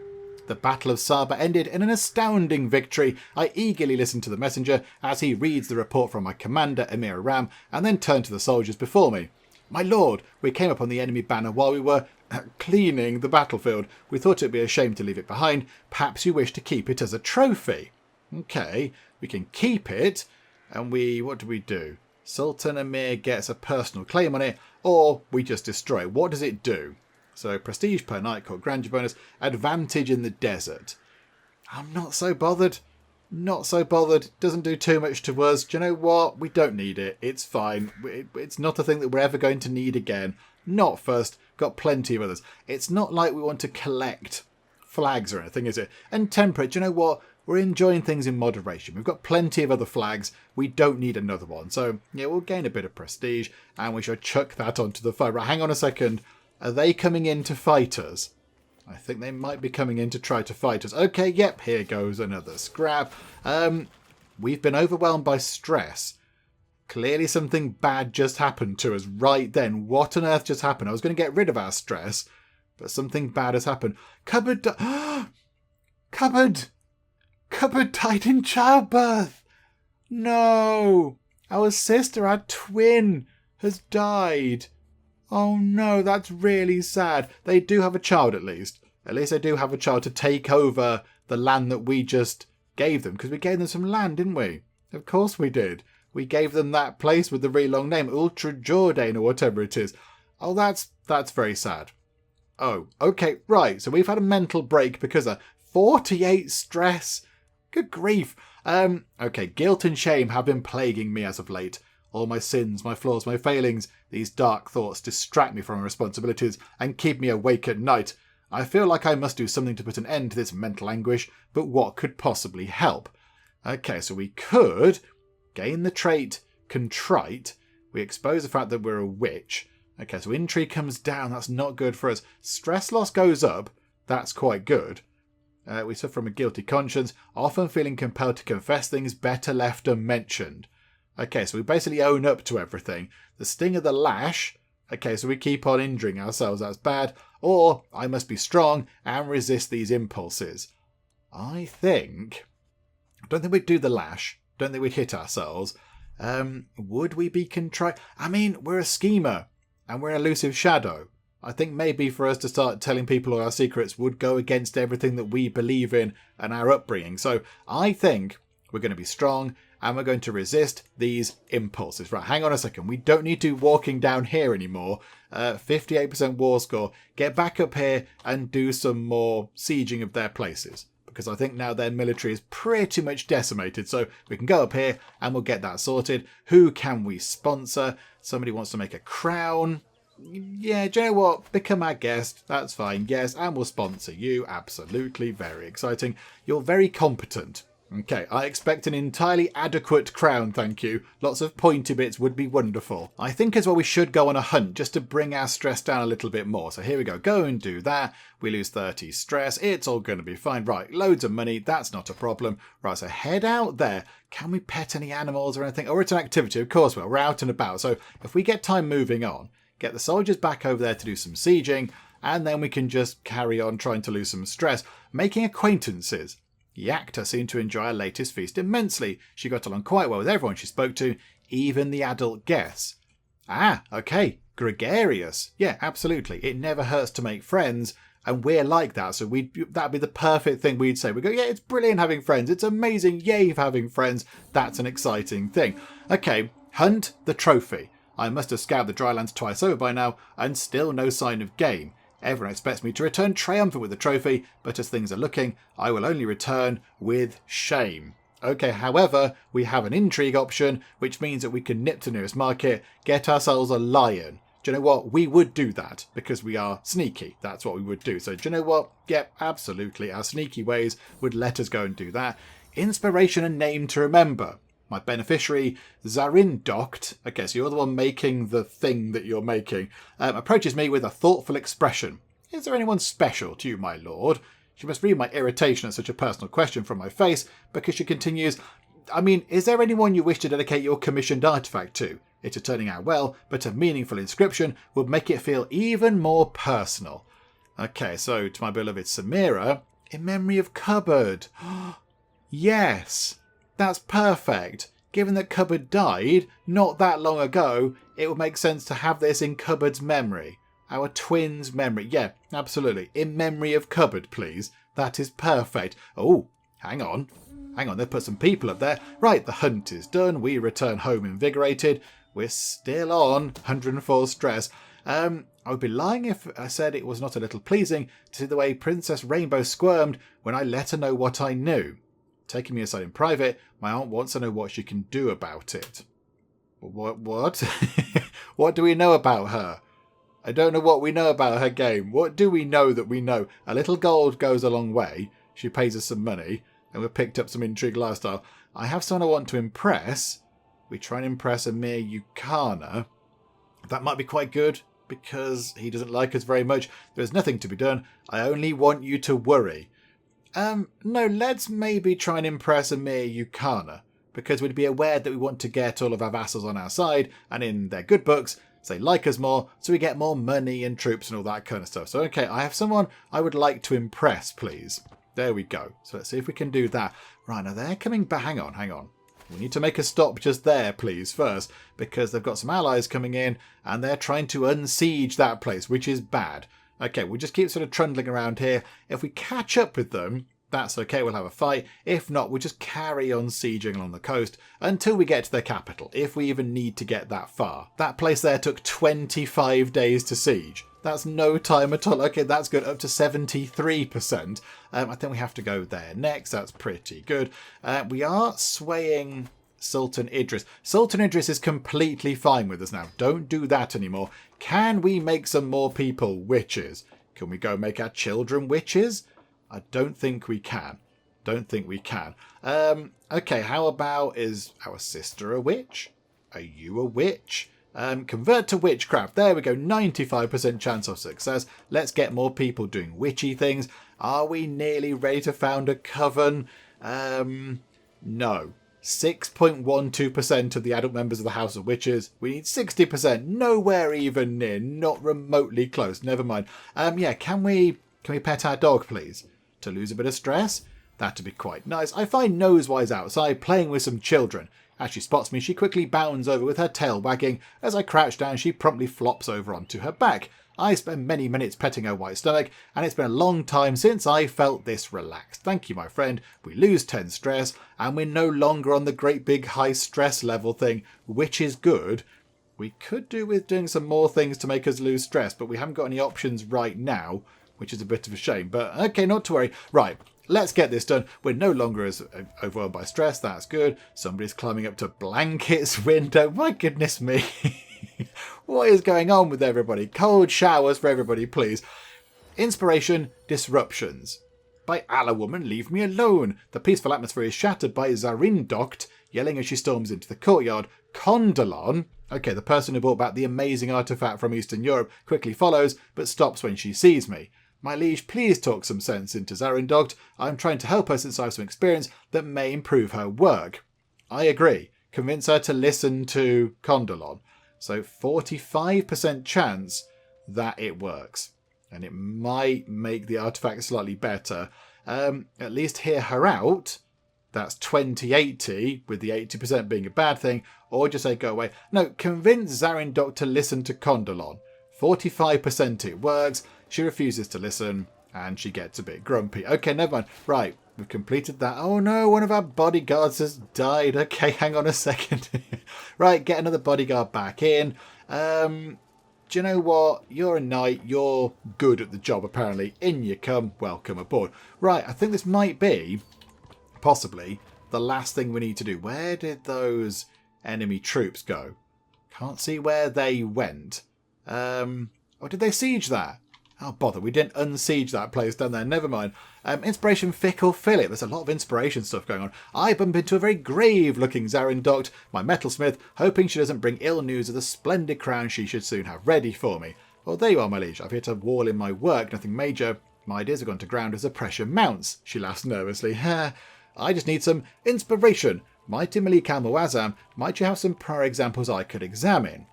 Speaker 1: The Battle of Saba ended in an astounding victory. I eagerly listened to the messenger as he reads the report from my commander, Emir Ram, and then turned to the soldiers before me. My lord, we came upon the enemy banner while we were cleaning the battlefield. We thought it would be a shame to leave it behind. Perhaps you wish to keep it as a trophy. Okay, we can keep it, and what do we do? Sultan Emir gets a personal claim on it, or we just destroy it. What does it do? So prestige per night, called grandeur bonus, advantage in the desert. I'm not so bothered. Not so bothered. Doesn't do too much to us. Do you know what? We don't need it. It's fine. It's not a thing that we're ever going to need again. Not first. Got plenty of others. It's not like we want to collect flags or anything, is it? And temperate. Do you know what? We're enjoying things in moderation. We've got plenty of other flags. We don't need another one. So, yeah, we'll gain a bit of prestige and we shall chuck that onto the fight. Right, hang on a second. Are they coming in to fight us? I think they might be coming in to try to fight us. Okay, yep, here goes another scrap. We've been overwhelmed by stress. Clearly something bad just happened to us right then. What on earth just happened? I was going to get rid of our stress, but something bad has happened. Cupboard died in childbirth. No, our sister, our twin, has died. Oh no, that's really sad. They do have a child at least. At least they do have a child to take over the land that we just gave them. Because we gave them some land, didn't we? Of course we did. We gave them that place with the really long name, Ultra Jordan or whatever it is. Oh, that's very sad. Oh, okay, right. So we've had a mental break because of 48 stress. Good grief. Okay, guilt and shame have been plaguing me as of late. All my sins, my flaws, my failings, these dark thoughts distract me from my responsibilities and keep me awake at night. I feel like I must do something to put an end to this mental anguish, but what could possibly help? Okay, so we could gain the trait Contrite. We expose the fact that we're a witch. Okay, so intrigue comes down. That's not good for us. Stress loss goes up. That's quite good. We suffer from a guilty conscience, often feeling compelled to confess things better left unmentioned. Okay, so we basically own up to everything. The sting of the lash. Okay, so we keep on injuring ourselves. That's bad. Or I must be strong and resist these impulses. I don't think we'd do the lash. Don't think we'd hit ourselves. Would we be contrite? I mean, we're a schemer and we're an elusive shadow. I think maybe for us to start telling people all our secrets would go against everything that we believe in and our upbringing. So I think we're going to be strong and we're going to resist these impulses. Right, hang on a second. We don't need to be walking down here anymore. 58% war score. Get back up here and do some more sieging of their places. Because I think now their military is pretty much decimated. So we can go up here and we'll get that sorted. Who can we sponsor? Somebody wants to make a crown. Yeah, do you know what? Become our guest. That's fine. Yes, and we'll sponsor you. Absolutely. Very exciting. You're very competent. Okay, I expect an entirely adequate crown, thank you. Lots of pointy bits would be wonderful. I think as well we should go on a hunt just to bring our stress down a little bit more. So here we go. Go and do that. We lose 30 stress. It's all going to be fine. Right, loads of money. That's not a problem. Right, so head out there. Can we pet any animals or anything? Or it's an activity. Of course we're out and about. So if we get time moving on, get the soldiers back over there to do some sieging, and then we can just carry on trying to lose some stress, making acquaintances. Yakta seemed to enjoy our latest feast immensely. She got along quite well with everyone she spoke to, even the adult guests. Ah, okay, gregarious. Yeah, absolutely. It never hurts to make friends, and we're like that, so that'd be the perfect thing we'd say. We go, yeah, it's brilliant having friends. It's amazing, yay for having friends. That's an exciting thing. Okay, hunt the trophy. I must have scoured the drylands twice over by now, and still no sign of game. Everyone expects me to return triumphant with the trophy, but as things are looking, I will only return with shame. Okay, however, we have an intrigue option, which means that we can nip to the nearest market, get ourselves a lion. Do you know what? We would do that, because we are sneaky. That's what we would do. So do you know what? Yep, absolutely. Our sneaky ways would let us go and do that. Inspiration and name to remember. My beneficiary, Zarindokt, okay, so you're the one making the thing that you're making, approaches me with a thoughtful expression. Is there anyone special to you, my lord? She must read my irritation at such a personal question from my face, because she continues, I mean, is there anyone you wish to dedicate your commissioned artifact to? It is turning out well, but a meaningful inscription would make it feel even more personal. Okay, so to my beloved Samira, In memory of cupboard. Yes, that's perfect. Given that cupboard died not that long ago, it would make sense to have this in cupboard's memory. Our twins' memory. Yeah, absolutely. In memory of cupboard, please. That is perfect. Oh, hang on. Hang on, they've put some people up there. Right, the hunt is done. We return home invigorated. We're still on 104 stress. I would be lying if I said it was not a little pleasing to see the way Princess Rainbow squirmed when I let her know what I knew. Taking me aside in private, my aunt wants to know what she can do about it. What? What do we know about her? I don't know what we know about her game. What do we know that we know? A little gold goes a long way. She pays us some money. And we've picked up some intrigue lifestyle. I have someone I want to impress. We try and impress Amir Yukana. That might be quite good, because he doesn't like us very much. There's nothing to be done. I only want you to worry. No, let's maybe try and impress Amir Yukana, because we'd be aware that we want to get all of our vassals on our side, and in their good books, they like us more, so we get more money and troops and all that kind of stuff. So, okay, I have someone I would like to impress, please. There we go. So let's see if we can do that. Right, now they're coming back. Hang on. We need to make a stop just there, please, first, because they've got some allies coming in, and they're trying to unsiege that place, which is bad. Okay, we'll just keep sort of trundling around here. If we catch up with them, that's okay, we'll have a fight. If not, we'll just carry on sieging along the coast until we get to their capital, if we even need to get that far. That place there took 25 days to siege. That's no time at all. Okay, that's good. Up to 73%. I think we have to go there next. That's pretty good. We are swaying Sultan Idris. Sultan Idris is completely fine with us now. Don't do that anymore. Can we make some more people witches? Can we go make our children witches? I don't think we can. Okay, how about, is our sister a witch? Are you a witch? Convert to witchcraft. There we go. 95% chance of success. Let's get more people doing witchy things. Are we nearly ready to found a coven? No. 6.12% of the adult members of the House of Witches. We need 60%. Nowhere even near. Not remotely close. Never mind. Yeah, can we pet our dog, please? To lose a bit of stress? That'd be quite nice. I find Nosewise outside playing with some children. As she spots me, she quickly bounds over with her tail wagging. As I crouch down, she promptly flops over onto her back. I spend many minutes petting her white stomach, and it's been a long time since I felt this relaxed. Thank you, my friend. We lose 10 stress, and we're no longer on the great big high stress level thing, which is good. We could do with doing some more things to make us lose stress, but we haven't got any options right now, which is a bit of a shame. But okay, not to worry. Right. Let's get this done. We're no longer as overwhelmed by stress. That's good. Somebody's climbing up to Blanket's window. My goodness me. What is going on with everybody? Cold showers for everybody, please. Inspiration, disruptions. By Allah, woman, leave me alone. The peaceful atmosphere is shattered by Zarindokt yelling as she storms into the courtyard. Condalon, okay, the person who brought back the amazing artifact from Eastern Europe, quickly follows, but stops when she sees me. My liege, please talk some sense into Zarindokt. I'm trying to help her since I have some experience that may improve her work. I agree. Convince her to listen to Condalon. So 45% chance that it works. And it might make the artifact slightly better. At least hear her out. That's 20-80, with the 80% being a bad thing. Or just say go away. No, convince Zarindokt to listen to Condalon. 45% it works. She refuses to listen, and she gets a bit grumpy. Okay, never mind. Right, we've completed that. Oh no, one of our bodyguards has died. Okay, hang on a second. Right, get another bodyguard back in. Do you know what? You're a knight. You're good at the job, apparently. In you come. Welcome aboard. Right, I think this might be, possibly, the last thing we need to do. Where did those enemy troops go? Can't see where they went. Or did they siege that? Oh, bother, we didn't unsiege that place down there. Never mind. Inspiration Fickle Philip. There's a lot of inspiration stuff going on. I bump into a very grave-looking Zarindokt, my metalsmith, hoping she doesn't bring ill news of the splendid crown she should soon have ready for me. Well, there you are, my liege. I've hit a wall in my work, nothing major. My ideas have gone to ground as the pressure mounts. She laughs nervously. I just need some inspiration. Mighty Malik Al-Muazzam, might you have some prior examples I could examine?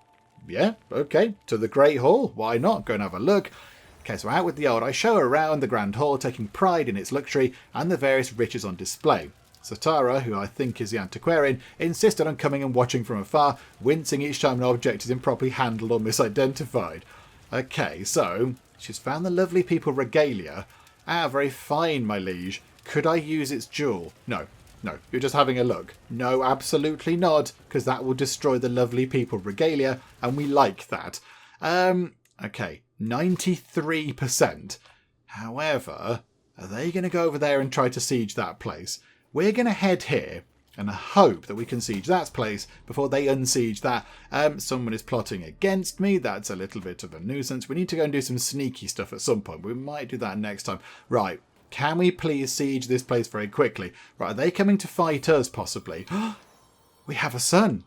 Speaker 1: Yeah, okay. To the Great Hall. Why not? Go and have a look. Okay, so out with the old. I show around the Grand Hall, taking pride in its luxury and the various riches on display. Satara, who I think is the antiquarian, insisted on coming and watching from afar, wincing each time an object is improperly handled or misidentified. Okay, so she's found the lovely people regalia. Ah, very fine, my liege. Could I use its jewel? No, you're just having a look. No, absolutely not, because that will destroy the lovely people regalia, and we like that. Okay, 93%. However, are they going to go over there and try to siege that place? We're going to head here and hope that we can siege that place before they unsiege that. Someone is plotting against me. That's a little bit of a nuisance. We need to go and do some sneaky stuff at some point. We might do that next time. Right. Can we please siege this place very quickly? Right. Are they coming to fight us possibly? We have a son.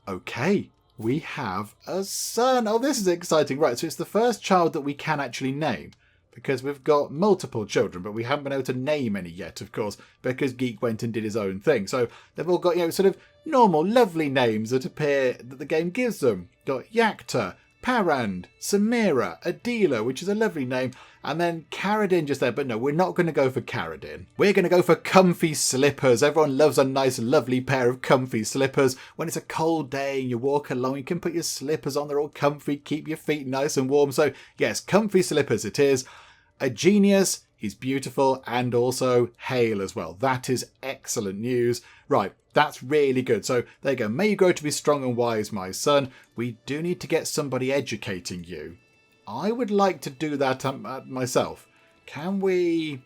Speaker 1: Okay. We have a son. Oh, this is exciting. Right. So it's the first child that we can actually name. Because we've got multiple children, but we haven't been able to name any yet, of course, because Geek went and did his own thing. So they've all got, sort of normal, lovely names that appear that the game gives them. Got Yakta, Parand, Samira, Adila, which is a lovely name, and then Karadin just there. But no, we're not going to go for Karadin. We're going to go for comfy slippers. Everyone loves a nice, lovely pair of comfy slippers. When it's a cold day and you walk along, you can put your slippers on. They're all comfy, keep your feet nice and warm. So yes, comfy slippers it is. A genius, he's beautiful, and also hale as well. That is excellent news. Right, that's really good. So there you go. May you grow to be strong and wise, my son. We do need to get somebody educating you. I would like to do that myself. Can we...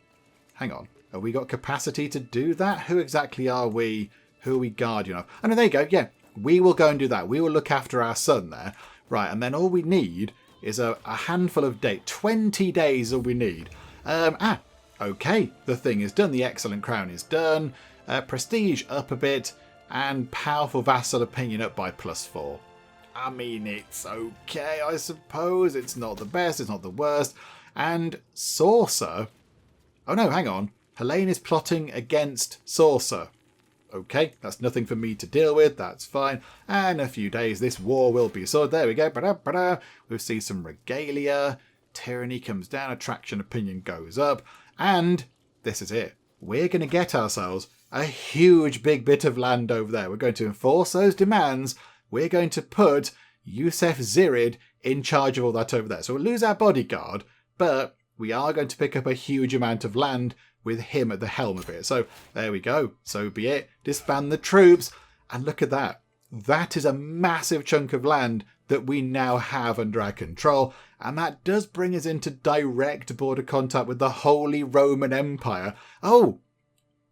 Speaker 1: Hang on. Have we got capacity to do that? Who exactly are we? Who are we guardian of? Oh, no, there you go. Yeah, we will go and do that. We will look after our son there. Right, and then all we need is a handful of days. 20 days all we need. Okay. The thing is done. The excellent crown is done. Prestige up a bit. And powerful vassal opinion up by +4. I mean, it's okay, I suppose. It's not the best. It's not the worst. And Saucer. Oh, no, hang on. Helene is plotting against Saucer. Okay, that's nothing for me to deal with. That's fine. And in a few days, this war will be sorted. There we go. We'll see some regalia. Tyranny comes down. Attraction opinion goes up. And this is it. We're going to get ourselves a huge big bit of land over there. We're going to enforce those demands. We're going to put Yusef Zirid in charge of all that over there. So we'll lose our bodyguard, but we are going to pick up a huge amount of land with him at the helm of it. So there we go. So be it. Disband the troops. And look at that. That is a massive chunk of land that we now have under our control. And that does bring us into direct border contact with the Holy Roman Empire. Oh,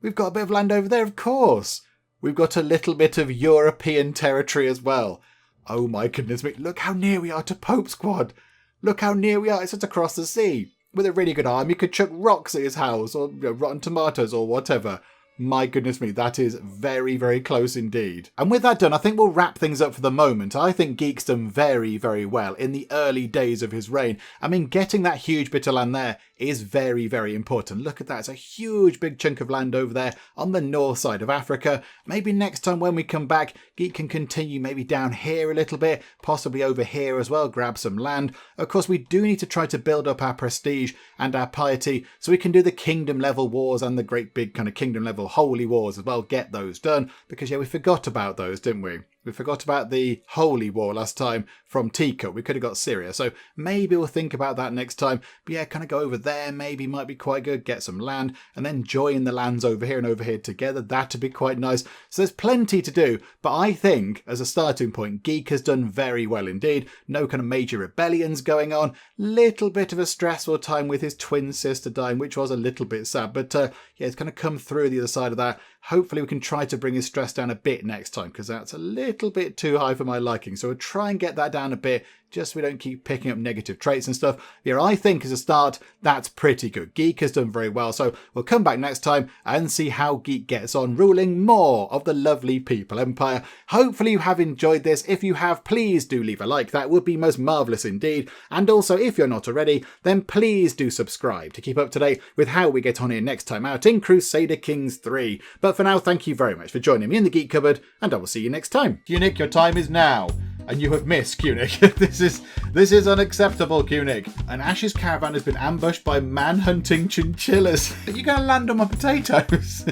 Speaker 1: we've got a bit of land over there, of course. We've got a little bit of European territory as well. Oh my goodness me. Look how near we are to Pope Squad. Look how near we are. It's just across the sea. With a really good arm, you could chuck rocks at his house or rotten tomatoes or whatever. My goodness me, that is very, very close indeed. And with that done, I think we'll wrap things up for the moment. I think Geek's done very, very well in the early days of his reign. I mean, getting that huge bit of land there is very, very important. Look at that. It's a huge big chunk of land over there on the north side of Africa. Maybe next time when we come back, Geek can continue maybe down here a little bit, possibly over here as well, grab some land. Of course, we do need to try to build up our prestige and our piety so we can do the kingdom level wars and the great big kind of kingdom level holy wars as well, get those done, because yeah, we forgot about those, didn't we? We forgot about the Holy War last time from Teacup. We could have got Syria. So maybe we'll think about that next time. But yeah, kind of go over there. Maybe might be quite good. Get some land and then join the lands over here and over here together. That'd be quite nice. So there's plenty to do. But I think as a starting point, Geek has done very well indeed. No kind of major rebellions going on. Little bit of a stressful time with his twin sister dying, which was a little bit sad. But yeah, it's going to come through the other side of that. Hopefully we can try to bring his stress down a bit next time, because that's a little bit too high for my liking. So we'll try and get that down a bit, just so we don't keep picking up negative traits and stuff. Here, I think as a start, that's pretty good. Geek has done very well. So we'll come back next time and see how Geek gets on ruling more of the lovely People Empire. Hopefully you have enjoyed this. If you have, please do leave a like. That would be most marvellous indeed. And also, if you're not already, then please do subscribe to keep up to date with how we get on here next time out in Crusader Kings 3. But for now, thank you very much for joining me in the Geek Cupboard, and I will see you next time. Unique, your time is now. And you have missed, Cunning. This is unacceptable, Cunning. And Ash's caravan has been ambushed by man-hunting chinchillas. Are you going to land on my potatoes?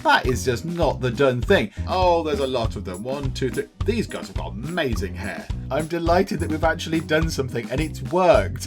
Speaker 1: That is just not the done thing. Oh, there's a lot of them. 1, 2, 3. These guys have got amazing hair. I'm delighted that we've actually done something and it's worked.